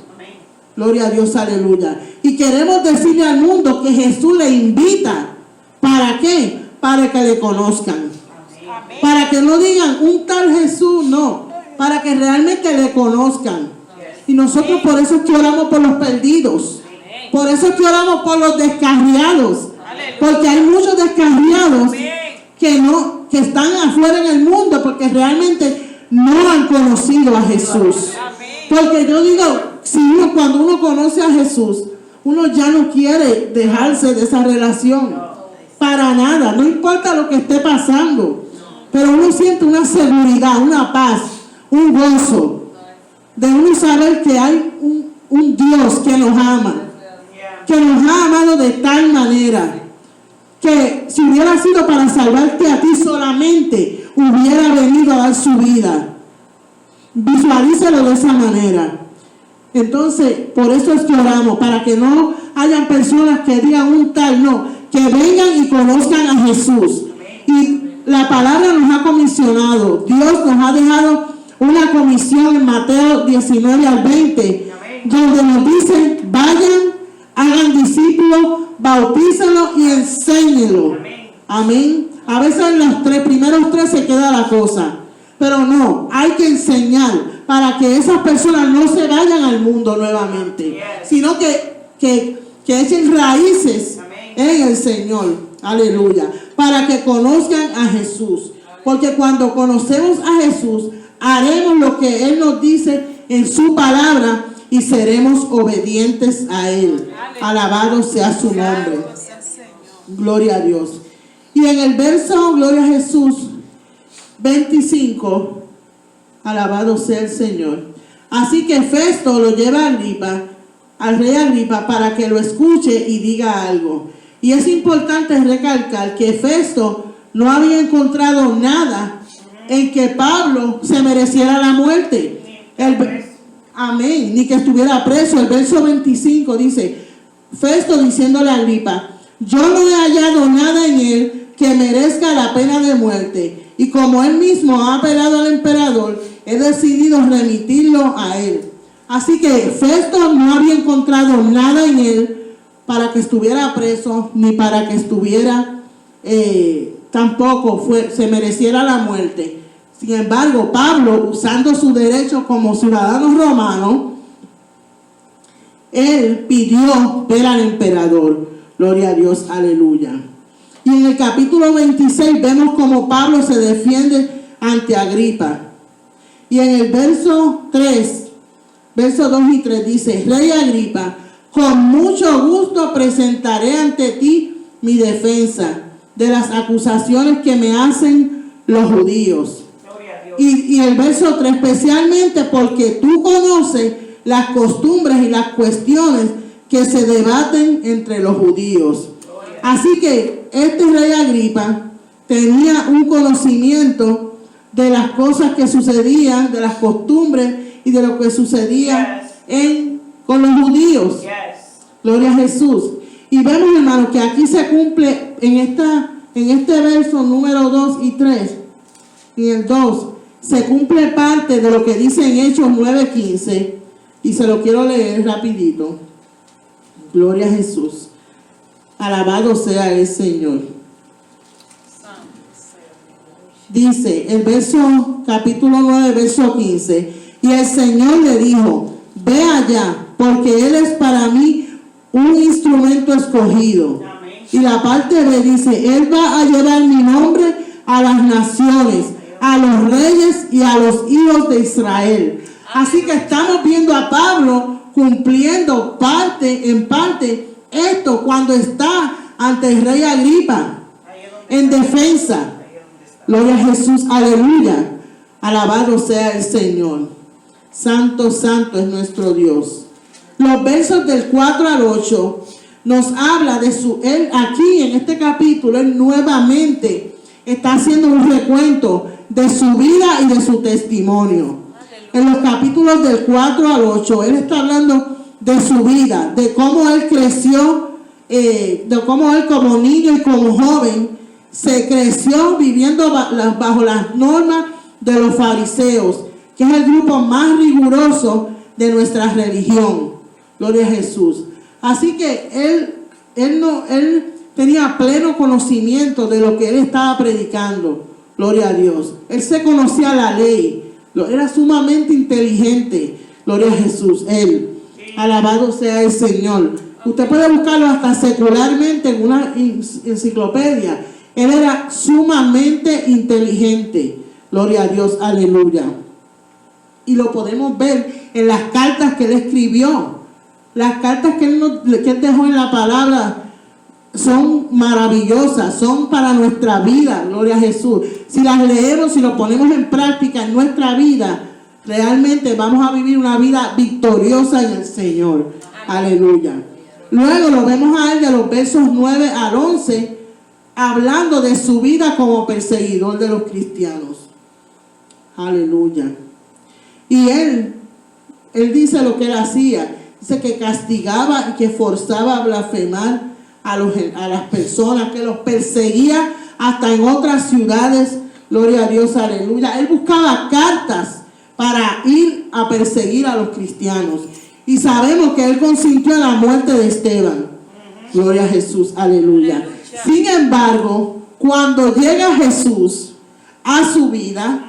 Gloria a Dios, aleluya. Y queremos decirle al mundo que Jesús le invita. ¿Para qué? Para que le conozcan. Amén. Para que no digan un tal Jesús, no. Para que realmente le conozcan. Y nosotros por eso es que oramos por los perdidos. Por eso es que oramos por los descarriados. Porque hay muchos descarriados que están afuera en el mundo porque realmente no han conocido a Jesús. Porque yo digo, cuando uno conoce a Jesús, uno ya no quiere dejarse de esa relación. Para nada, no importa lo que esté pasando. Pero uno siente una seguridad, una paz, un gozo de uno saber que hay un Dios que nos ama, que nos ha amado de tal manera que si hubiera sido para salvarte a ti solamente, hubiera venido a dar su vida. Visualícelo de esa manera. Entonces, por eso es que oramos, para que no hayan personas que digan un tal, no, que vengan y conozcan a Jesús. Y la palabra nos ha comisionado, Dios nos ha dejado una comisión en Mateo 19 al 20, donde nos dice, vayan, hagan discípulos, bautícenlos y enséñenlos. Amén. A veces en los primeros tres se queda la cosa. Pero no, hay que enseñar para que esas personas no se vayan al mundo nuevamente, sino que echen raíces en el Señor. Aleluya. Para que conozcan a Jesús. Porque cuando conocemos a Jesús, haremos lo que Él nos dice en su palabra y seremos obedientes a Él. Alabado sea su nombre. Gloria a Dios. Y en el verso, gloria a Jesús, 25, alabado sea el Señor. Así que Festo lo lleva a Agripa, al rey Agripa, para que lo escuche y diga algo. Y es importante recalcar que Festo no había encontrado nada en que Pablo se mereciera la muerte. Amén, ni que estuviera preso. El verso 25 dice, Festo diciéndole a Agripa, yo no he hallado nada en él que merezca la pena de muerte. Y como él mismo ha apelado al emperador, he decidido remitirlo a él. Así que Festo no había encontrado nada en él para que estuviera preso, ni para que estuviera, tampoco se mereciera la muerte. Sin embargo, Pablo, usando su derecho como ciudadano romano, él pidió ver al emperador. Gloria a Dios, aleluya. Y en el capítulo 26 vemos cómo Pablo se defiende ante Agripa. Y en el verso 3, versos 2 y 3 dice, Rey Agripa, con mucho gusto presentaré ante ti mi defensa de las acusaciones que me hacen los judíos. Y el verso 3, especialmente porque tú conoces las costumbres y las cuestiones que se debaten entre los judíos. Así que este rey Agripa tenía un conocimiento de las cosas que sucedían, de las costumbres y de lo que sucedía con los judíos. Yes. Gloria a Jesús. Y vemos, hermanos, que aquí se cumple en este verso número 2 y 3, en el 2, se cumple parte de lo que dice en Hechos 9:15, y se lo quiero leer rapidito. Gloria a Jesús. Alabado sea el Señor. Dice el verso, capítulo 9, verso 15, y el Señor le dijo: ve allá, porque él es para mí un instrumento escogido. Amén. Y la parte B dice: él va a llevar mi nombre a las naciones, a los reyes y a los hijos de Israel. Así que estamos viendo a Pablo cumpliendo en parte esto cuando está ante el rey Agripa en defensa. Gloria a Jesús, aleluya. Alabado sea el Señor. Santo, santo es nuestro Dios. Los versos del 4 al 8 nos habla de él aquí en este capítulo, él nuevamente está haciendo un recuento de su vida y de su testimonio. En los capítulos del 4 al 8, él está hablando de su vida, de cómo él creció, de cómo él como niño y como joven se creció viviendo bajo las normas de los fariseos, que es el grupo más riguroso de nuestra religión. Gloria a Jesús. Así que él tenía pleno conocimiento de lo que él estaba predicando. Gloria a Dios. Él se conocía la ley. Era sumamente inteligente. Gloria a Jesús. Él. Alabado sea el Señor. Usted puede buscarlo hasta secularmente en una enciclopedia. Él era sumamente inteligente. Gloria a Dios. Aleluya. Y lo podemos ver en las cartas que él escribió. Las cartas que él dejó en la palabra son maravillosas, son para nuestra vida, gloria a Jesús. Si las leemos, si lo ponemos en práctica en nuestra vida, realmente vamos a vivir una vida victoriosa en el Señor. Aleluya. Luego lo vemos a él de los versos 9 al 11, hablando de su vida como perseguidor de los cristianos. Aleluya. Y él dice lo que él hacía. Dice que castigaba y que forzaba a blasfemar a las personas, que los perseguía hasta en otras ciudades. Gloria a Dios, aleluya. Él buscaba cartas para ir a perseguir a los cristianos. Y sabemos que él consintió en la muerte de Esteban. Gloria a Jesús, aleluya. Sin embargo, cuando llega Jesús a su vida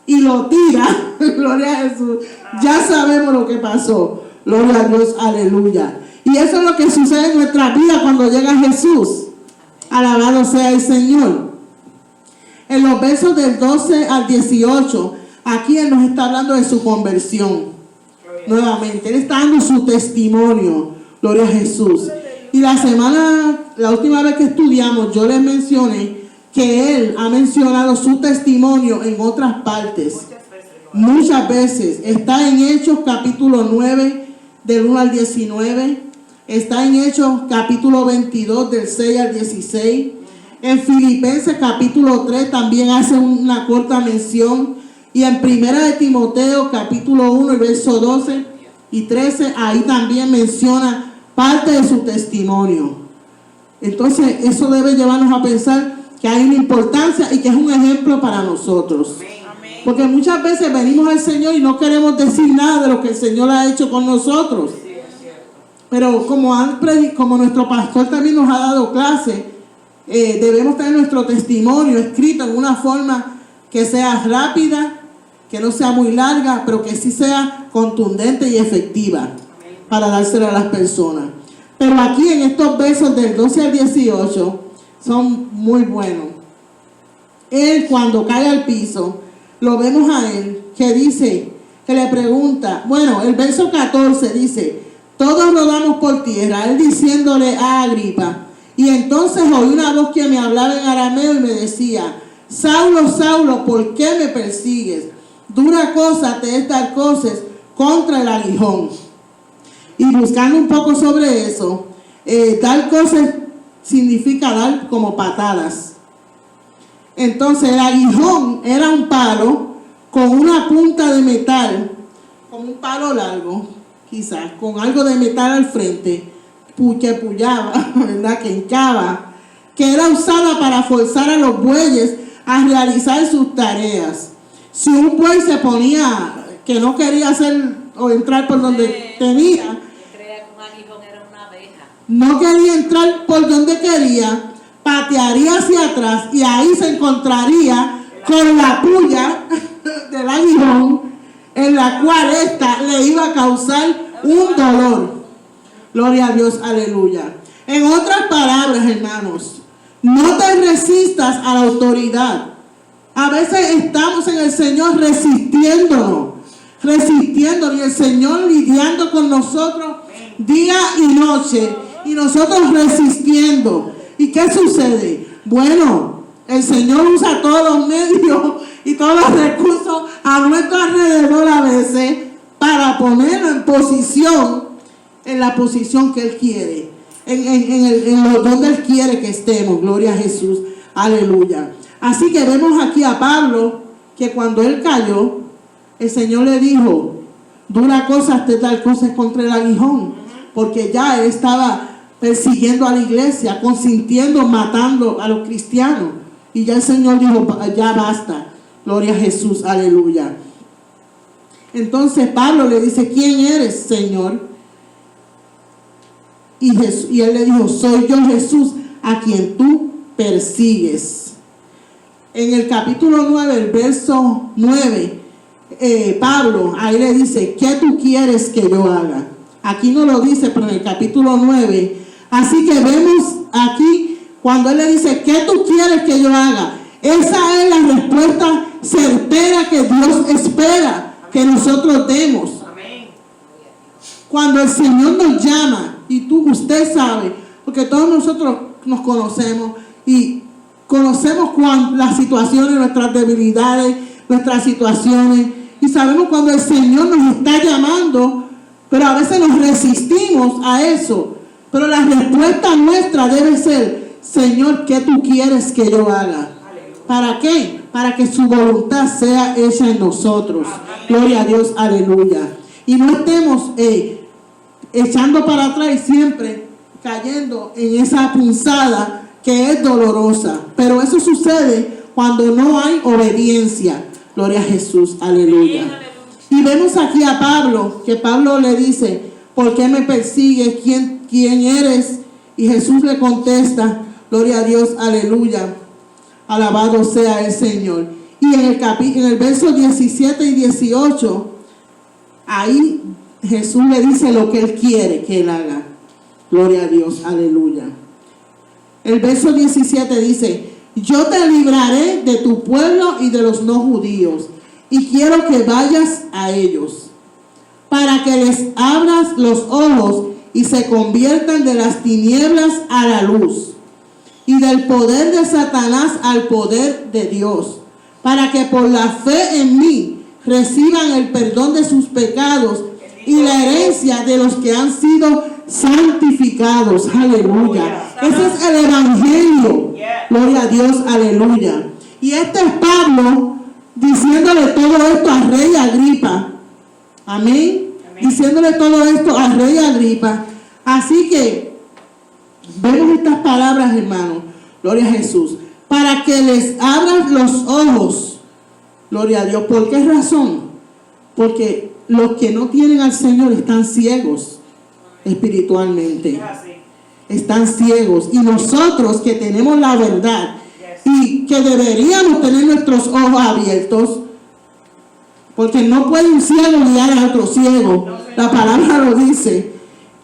y lo tira, gloria a Jesús, ya sabemos lo que pasó. Gloria a Dios, aleluya. Y eso es lo que sucede en nuestra vida cuando llega Jesús. Alabado sea el Señor. En los versos del 12 al 18, aquí él nos está hablando de su conversión. Nuevamente, él está dando su testimonio. Gloria a Jesús. Y la última vez que estudiamos, yo les mencioné que él ha mencionado su testimonio en otras partes. Muchas veces. Está en Hechos capítulo 9, del 1 al 19. Está en Hechos capítulo 22, del 6 al 16. En Filipenses capítulo 3 también hace una corta mención. Y en Primera de Timoteo capítulo 1, el verso 12 y 13, ahí también menciona parte de su testimonio. Entonces eso debe llevarnos a pensar que hay una importancia y que es un ejemplo para nosotros. Porque muchas veces venimos al Señor y no queremos decir nada de lo que el Señor ha hecho con nosotros. Pero como nuestro pastor también nos ha dado clase, debemos tener nuestro testimonio escrito en una forma que sea rápida, que no sea muy larga, pero que sí sea contundente y efectiva para dárselo a las personas. Pero aquí en estos versos del 12 al 18 son muy buenos. Él, cuando cae al piso, lo vemos a él que dice, que le pregunta, bueno, el verso 14 dice: todos rodamos por tierra, él diciéndole a Agripa. Y entonces oí una voz que me hablaba en arameo y me decía: Saulo, Saulo, ¿por qué me persigues? Dura cosa te es dar cosas contra el aguijón. Y buscando un poco sobre eso, dar cosas significa dar como patadas. Entonces el aguijón era un palo con una punta de metal, como un palo largo, quizás, con algo de metal al frente, que pullaba, ¿verdad? Que hinchaba, que era usada para forzar a los bueyes a realizar sus tareas. Si un buey se ponía, que no quería hacer o entrar por donde tenía, no quería entrar por donde quería, patearía hacia atrás y ahí se encontraría con la puya del aguijón, en la cual ésta le iba a causar un dolor. Gloria a Dios, aleluya. En otras palabras, hermanos, no te resistas a la autoridad. A veces estamos en el Señor resistiéndonos, y el Señor lidiando con nosotros día y noche, y nosotros resistiendo. ¿Y qué sucede? Bueno, el Señor usa todos los medios y todos los recursos a nuestro alrededor a veces para ponernos en la posición que Él quiere, en donde Él quiere que estemos. Gloria a Jesús, aleluya. Así que vemos aquí a Pablo, que cuando él cayó, el Señor le dijo: dura cosa hasta tal cosa es contra el aguijón, porque ya él estaba persiguiendo a la iglesia, consintiendo, matando a los cristianos, y ya el Señor dijo: ya basta. Gloria a Jesús, aleluya. Entonces Pablo le dice: ¿quién eres, Señor? Y él le dijo: soy yo, Jesús, a quien tú persigues. En el capítulo 9, el verso 9, Pablo ahí le dice: ¿qué tú quieres que yo haga? Aquí no lo dice, pero en el capítulo 9. Así que vemos aquí cuando él le dice: ¿qué tú quieres que yo haga? Esa es la respuesta certera que Dios espera que nosotros demos. Cuando el Señor nos llama, y usted sabe, porque todos nosotros nos conocemos y conocemos las situaciones, nuestras debilidades, nuestras situaciones, y sabemos cuando el Señor nos está llamando, pero a veces nos resistimos a eso. Pero la respuesta nuestra debe ser: Señor, ¿qué tú quieres que yo haga? ¿Para qué? Para que su voluntad sea hecha en nosotros. Gloria a Dios, aleluya. Y no estemos echando para atrás y siempre cayendo en esa punzada que es dolorosa. Pero eso sucede cuando no hay obediencia. Gloria a Jesús, aleluya. Y vemos aquí a Pablo, que Pablo le dice: ¿por qué me persigues? ¿Quién eres? Y Jesús le contesta: gloria a Dios, aleluya, alabado sea el Señor. Y en el verso 17 y 18, ahí Jesús le dice lo que Él quiere que Él haga. Gloria a Dios, aleluya. El verso 17 dice: yo te libraré de tu pueblo y de los no judíos, y quiero que vayas a ellos, para que les abras los ojos y se conviertan de las tinieblas a la luz, y del poder de Satanás al poder de Dios, para que por la fe en mí reciban el perdón de sus pecados y la herencia de los que han sido santificados. Aleluya. Ese es el evangelio. Gloria a Dios, aleluya. Y este es Pablo diciéndole todo esto al rey Agripa. Amén. Diciéndole todo esto al rey Agripa. Así que vemos estas palabras, hermanos. Gloria a Jesús. Para que les abran los ojos. Gloria a Dios. ¿Por qué razón? Porque los que no tienen al Señor están ciegos espiritualmente. Están ciegos. Y nosotros que tenemos la verdad y que deberíamos tener nuestros ojos abiertos, porque no puede un ciego guiar a otro ciego. La palabra lo dice.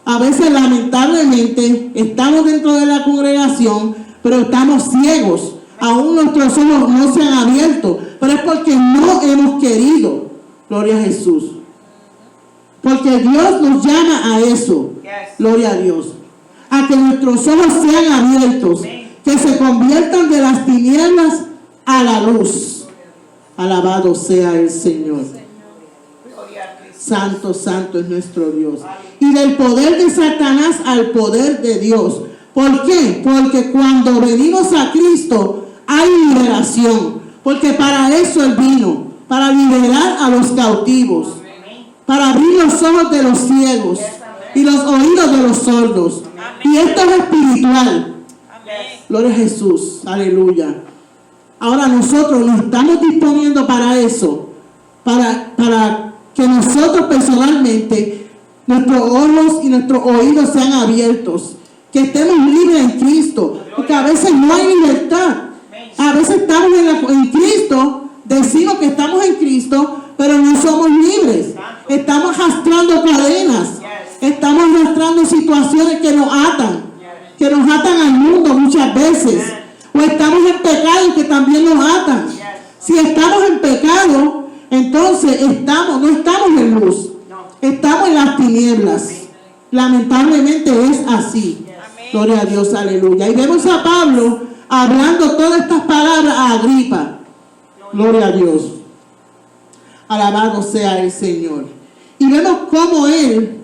A veces, lamentablemente, estamos dentro de la congregación, pero estamos ciegos. Aún nuestros ojos no se han abierto, pero es porque no hemos querido. Gloria a Jesús. Porque Dios nos llama a eso. Gloria a Dios. A que nuestros ojos sean abiertos, que se conviertan de las tinieblas a la luz. Alabado sea el Señor. Santo, santo es nuestro Dios. Y del poder de Satanás al poder de Dios, ¿Por qué? Porque cuando venimos a Cristo hay liberación. Porque para eso Él vino, para liberar a los cautivos, para abrir los ojos de los ciegos y los oídos de los sordos. Y esto es espiritual. Gloria a Jesús, aleluya. Ahora nosotros nos estamos disponiendo para eso, para que nosotros personalmente, nuestros ojos y nuestros oídos sean abiertos, que estemos libres en Cristo, porque a veces no hay libertad. A veces estamos en Cristo, decimos que estamos en Cristo, pero no somos libres. Estamos arrastrando cadenas, estamos arrastrando situaciones que nos atan al mundo muchas veces. O estamos en pecado que también nos atan. Si estamos en pecado, entonces no estamos en luz, estamos en las tinieblas. Lamentablemente es así. Gloria a Dios, aleluya. Y vemos a Pablo hablando todas estas palabras a Agripa. Gloria a Dios. Alabado sea el Señor. Y vemos cómo él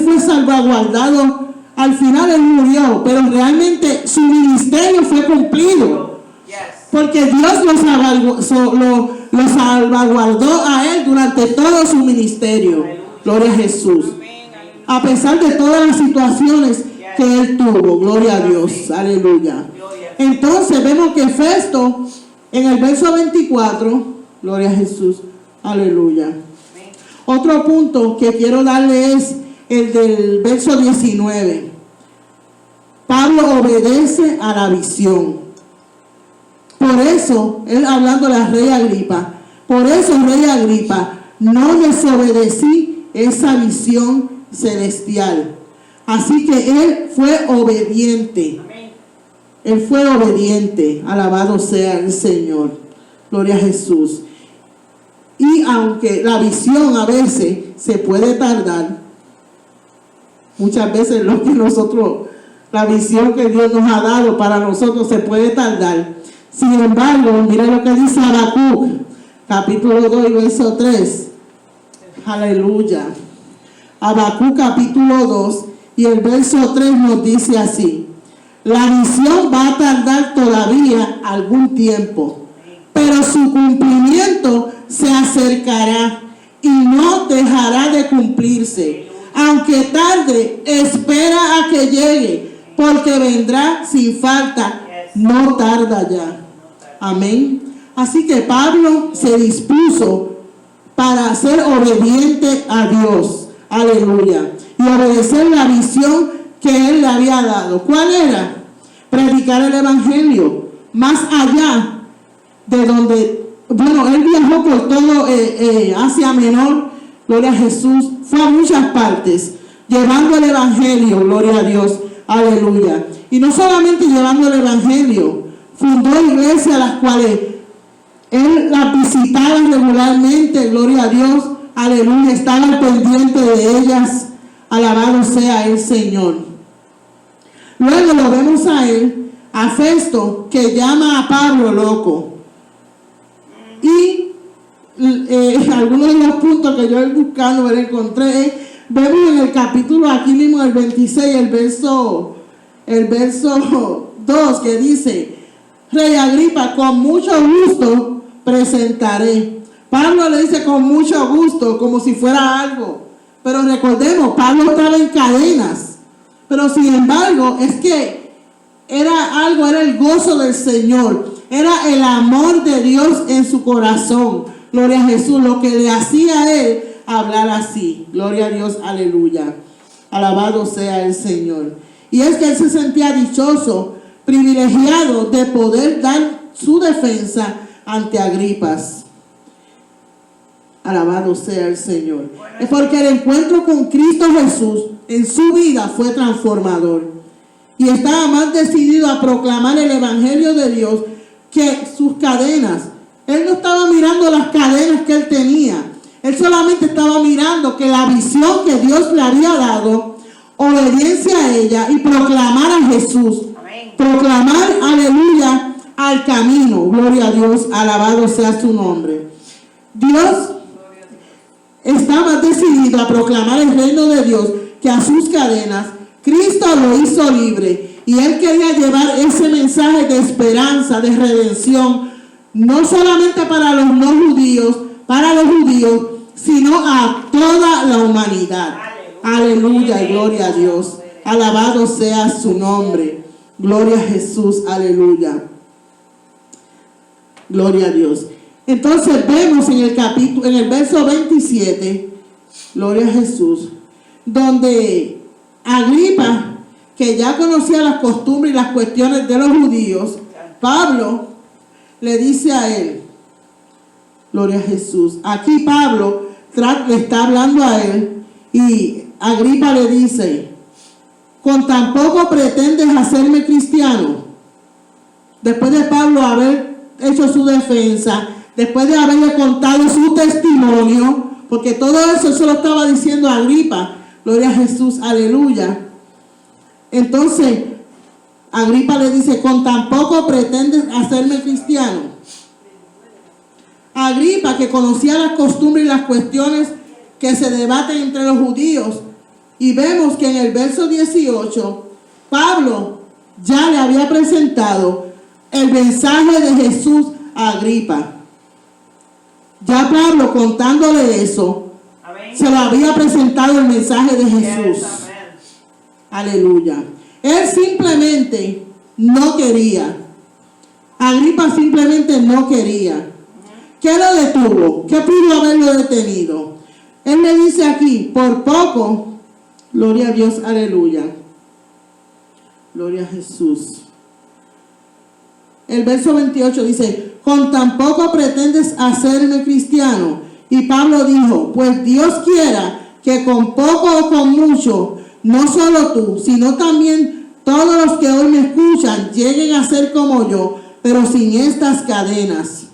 fue salvaguardado. Al final él murió, pero realmente su ministerio fue cumplido. Porque Dios lo salvaguardó a él durante todo su ministerio. Gloria a Jesús. A pesar de todas las situaciones que él tuvo. Gloria a Dios. Aleluya. Entonces vemos que Festo, en el verso 24, gloria a Jesús. Aleluya. Otro punto que quiero darle es el del verso 19. Pablo obedece a la visión. Por eso, él hablándole al rey Agripa, por eso, rey Agripa, no desobedecí esa visión celestial. Así que él fue obediente. Él fue obediente. Alabado sea el Señor. Gloria a Jesús. Y aunque la visión a veces se puede tardar, muchas veces la visión que Dios nos ha dado para nosotros se puede tardar. Sin embargo, mira lo que dice Habacuc, capítulo 2 y verso 3. Aleluya. Habacuc capítulo 2 y el verso 3 nos dice así: la visión va a tardar todavía algún tiempo, pero su cumplimiento se acercará y no dejará de cumplirse. Aunque tarde, espera a que llegue, porque vendrá sin falta, no tarda ya. Amén. Así que Pablo se dispuso para ser obediente a Dios. Aleluya. Y obedecer la visión que él le había dado. ¿Cuál era? Predicar el evangelio más allá de donde, él viajó por todo Asia Menor, gloria a Jesús, fue a muchas partes llevando el evangelio, gloria a Dios, aleluya. Y no solamente llevando el evangelio, fundó iglesias las cuales él las visitaba regularmente, gloria a Dios, aleluya, estaba al pendiente de ellas. Alabado sea el Señor. Luego lo vemos a él, a Festo, que llama a Pablo loco. Y algunos de los puntos que yo buscando encontré, vemos en el capítulo aquí mismo, el 26, el verso 2, que dice: Rey Agripa, con mucho gusto presentaré. Pablo le dice con mucho gusto, como si fuera algo. Pero recordemos, Pablo estaba en cadenas. Pero sin embargo, es que era el gozo del Señor. Era el amor de Dios en su corazón. Gloria a Jesús, lo que le hacía a él hablar así. Gloria a Dios, aleluya. Alabado sea el Señor. Y es que él se sentía dichoso, privilegiado de poder dar su defensa ante Agripas. Alabado sea el Señor. Es porque el encuentro con Cristo Jesús en su vida fue transformador. Y estaba más decidido a proclamar el evangelio de Dios que sus cadenas. Él no estaba mirando las cadenas que él tenía. Él solamente estaba mirando que la visión que Dios le había dado, obediencia a ella y proclamar a Jesús. Amén. Proclamar, aleluya, al camino. Gloria a Dios, alabado sea su nombre. Dios está más decidido a proclamar el reino de Dios que a sus cadenas. Cristo lo hizo libre y él quería llevar ese mensaje de esperanza, de redención, no solamente para los no judíos, para los judíos, sino a toda la humanidad. Aleluya, gloria a Dios. Alabado sea su nombre. Gloria a Jesús, aleluya. Gloria a Dios. Entonces vemos en el capítulo, en el verso 27, gloria a Jesús, donde Agripa, que ya conocía las costumbres y las cuestiones de los judíos, Pablo le dice a él, gloria a Jesús. Aquí Pablo le está hablando a él y Agripa le dice, ¿con tan poco pretendes hacerme cristiano? Después de Pablo haber hecho su defensa, después de haberle contado su testimonio, porque todo eso se lo estaba diciendo a Agripa, gloria a Jesús, aleluya. Entonces, Agripa le dice, ¿con tan poco pretendes hacerme cristiano? Agripa, que conocía las costumbres y las cuestiones que se debaten entre los judíos, y vemos que en el verso 18, Pablo ya le había presentado el mensaje de Jesús a Agripa. Ya Pablo, contándole eso, Amén. se lo había presentado el mensaje de Jesús. Yes, amén. Aleluya. Él simplemente no quería. Agripa simplemente no quería. ¿Qué lo detuvo? ¿Qué pudo haberlo detenido? Él le dice aquí, por poco, gloria a Dios, aleluya. Gloria a Jesús. El verso 28 dice, con tan poco pretendes hacerme cristiano. Y Pablo dijo, pues Dios quiera que con poco o con mucho, no solo tú, sino también todos los que hoy me escuchan lleguen a ser como yo, pero sin estas cadenas.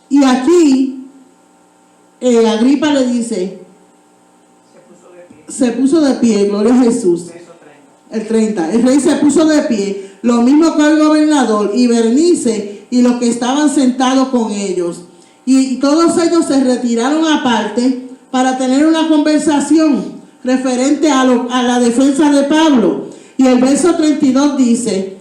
Y aquí Agripa le dice, se puso de pie, gloria a Jesús. Verso 30. El 30, el rey se puso de pie, lo mismo que el gobernador y Bernice y los que estaban sentados con ellos. Y todos ellos se retiraron aparte para tener una conversación referente a la defensa de Pablo. Y el verso 32 dice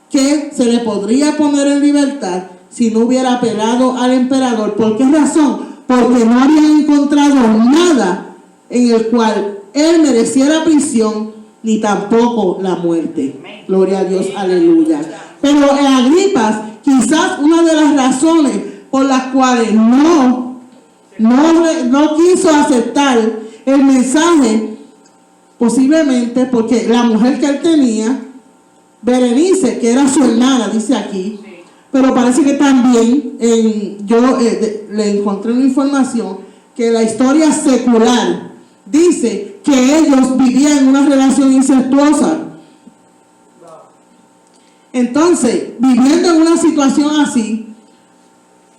que se le podría poner en libertad si no hubiera apelado al emperador. ¿Por qué razón? Porque no habían encontrado nada en el cual él mereciera prisión ni tampoco la muerte. Gloria a Dios, aleluya. Pero en Agripa, quizás una de las razones por las cuales no quiso aceptar el mensaje, posiblemente porque la mujer que él tenía, Berenice, que era su hermana, dice aquí, pero parece que también le encontré una información que la historia secular dice que ellos vivían en una relación incestuosa. Entonces, viviendo en una situación así,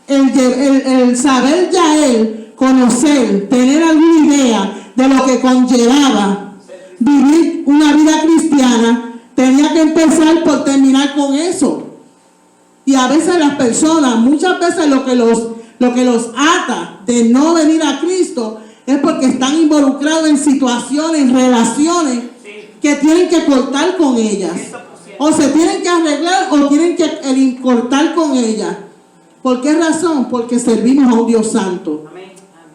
el saber ya él, conocer, tener alguna idea de lo que conllevaba vivir una vida cristiana, tenía que empezar por terminar con eso. Y a veces las personas, muchas veces lo que los ata de no venir a Cristo es porque están involucrados en situaciones, relaciones que tienen que cortar con ellas. O se tienen que arreglar o tienen que cortar con ellas. ¿Por qué razón? Porque servimos a un Dios santo.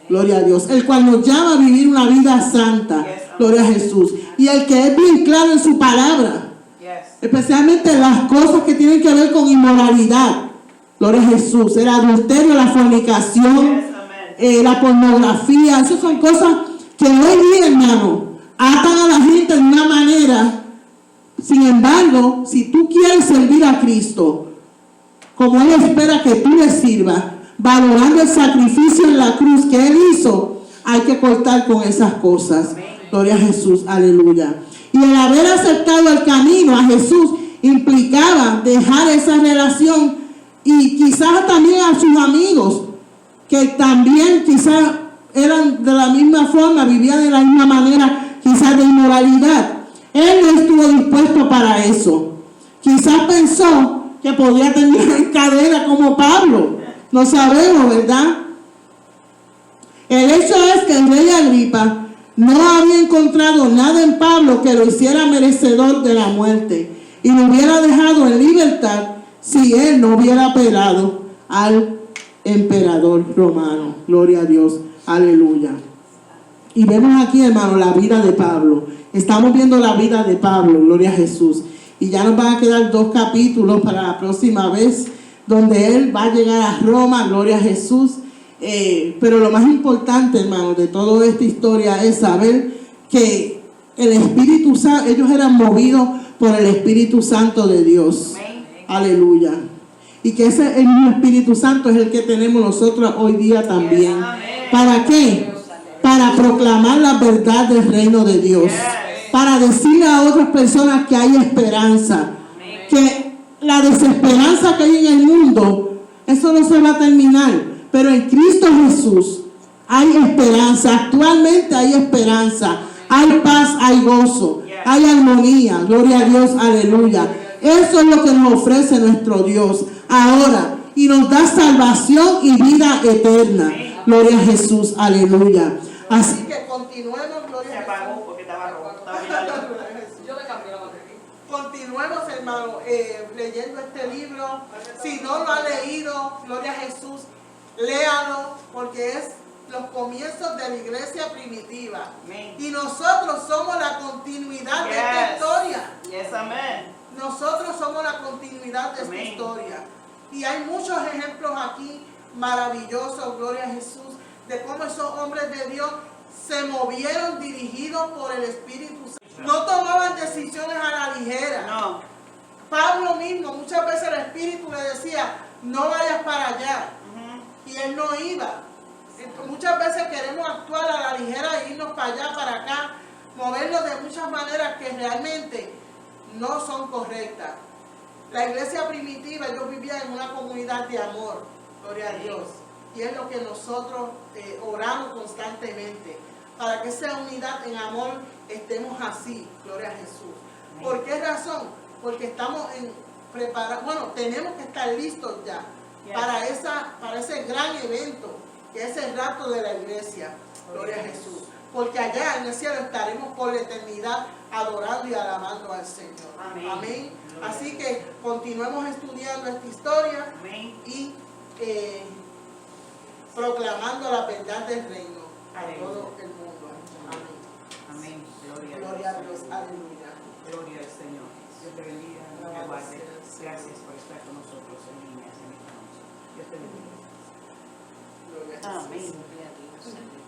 Gloria a Dios. El cual nos llama a vivir una vida santa. Gloria a Jesús. Y el que es bien claro en su palabra. Especialmente las cosas que tienen que ver con inmoralidad. Gloria a Jesús. El adulterio, la fornicación, la pornografía. Esas son cosas que hoy día, hermano, atan a la gente de una manera. Sin embargo, si tú quieres servir a Cristo, como Él espera que tú le sirvas, valorando el sacrificio en la cruz que Él hizo, hay que cortar con esas cosas. Gloria a Jesús, aleluya. Y el haber aceptado el camino a Jesús implicaba dejar esa relación y quizás también a sus amigos, que también quizás eran de la misma forma, vivían de la misma manera, quizás de inmoralidad. Él no estuvo dispuesto para eso. Quizás pensó que podía terminar en cadena como Pablo. No sabemos, ¿verdad? El hecho es que el rey Agripa no había encontrado nada en Pablo que lo hiciera merecedor de la muerte y lo hubiera dejado en libertad si él no hubiera apelado al emperador romano. Gloria a Dios, aleluya. Y vemos aquí, hermano, la vida de Pablo. Estamos viendo la vida de Pablo, gloria a Jesús. Y ya nos van a quedar 2 capítulos para la próxima vez, donde él va a llegar a Roma, gloria a Jesús. Pero lo más importante, hermano, de toda esta historia es saber que el Espíritu Santo, ellos eran movidos por el Espíritu Santo de Dios. Amén. Aleluya. Y que ese el mismo Espíritu Santo es el que tenemos nosotros hoy día también. ¿Para qué? Para proclamar la verdad del reino de Dios. Para decirle a otras personas que hay esperanza. Que la desesperanza que hay en el mundo, eso no se va a terminar. Pero en Cristo Jesús hay esperanza. Actualmente hay esperanza. Hay paz, hay gozo, hay armonía. Gloria a Dios, aleluya. Eso es lo que nos ofrece nuestro Dios ahora. Y nos da salvación y vida eterna. Gloria a Jesús, aleluya. Así que continuemos, Se gloria a apagó Jesús. porque estaba rojo. Estaba mirando. Yo le cambié la batería. Continuemos, hermano, leyendo este libro. Si no lo ha leído, gloria a Jesús, léalo, porque es los comienzos de la iglesia primitiva. Amén. Y nosotros somos la continuidad de esta historia. Yes, amén. Nosotros somos la continuidad de esta Amén. historia. Y hay muchos ejemplos aquí maravillosos, gloria a Jesús, de cómo esos hombres de Dios se movieron dirigidos por el Espíritu Santo. No tomaban decisiones a la ligera. No. Pablo mismo, muchas veces el Espíritu le decía, no vayas para allá. Y él no iba. Muchas veces queremos actuar a la ligera e irnos para allá, para acá, movernos de muchas maneras que realmente no son correctas. La iglesia primitiva, ellos vivían en una comunidad de amor, gloria a Dios. Y es lo que nosotros oramos constantemente, para que esa unidad en amor estemos así, gloria a Jesús. ¿Por qué razón? Porque estamos preparados, bueno, tenemos que estar listos ya para ese gran evento, que es el rapto de la iglesia, gloria a Jesús. Porque allá en el cielo estaremos por la eternidad adorando y alabando al Señor. Amén. Amén. Así que continuemos estudiando esta historia Amén. y proclamando la verdad del reino a Aleluya. todo el mundo. Amén. Amén. Gloria a Dios. Aleluya. Gloria al Señor. Dios te bendiga. Te guarde. Gracias por estar con nosotros en línea. Dios te bendiga. Gloria a Jesús. Amén. Gloria a Dios.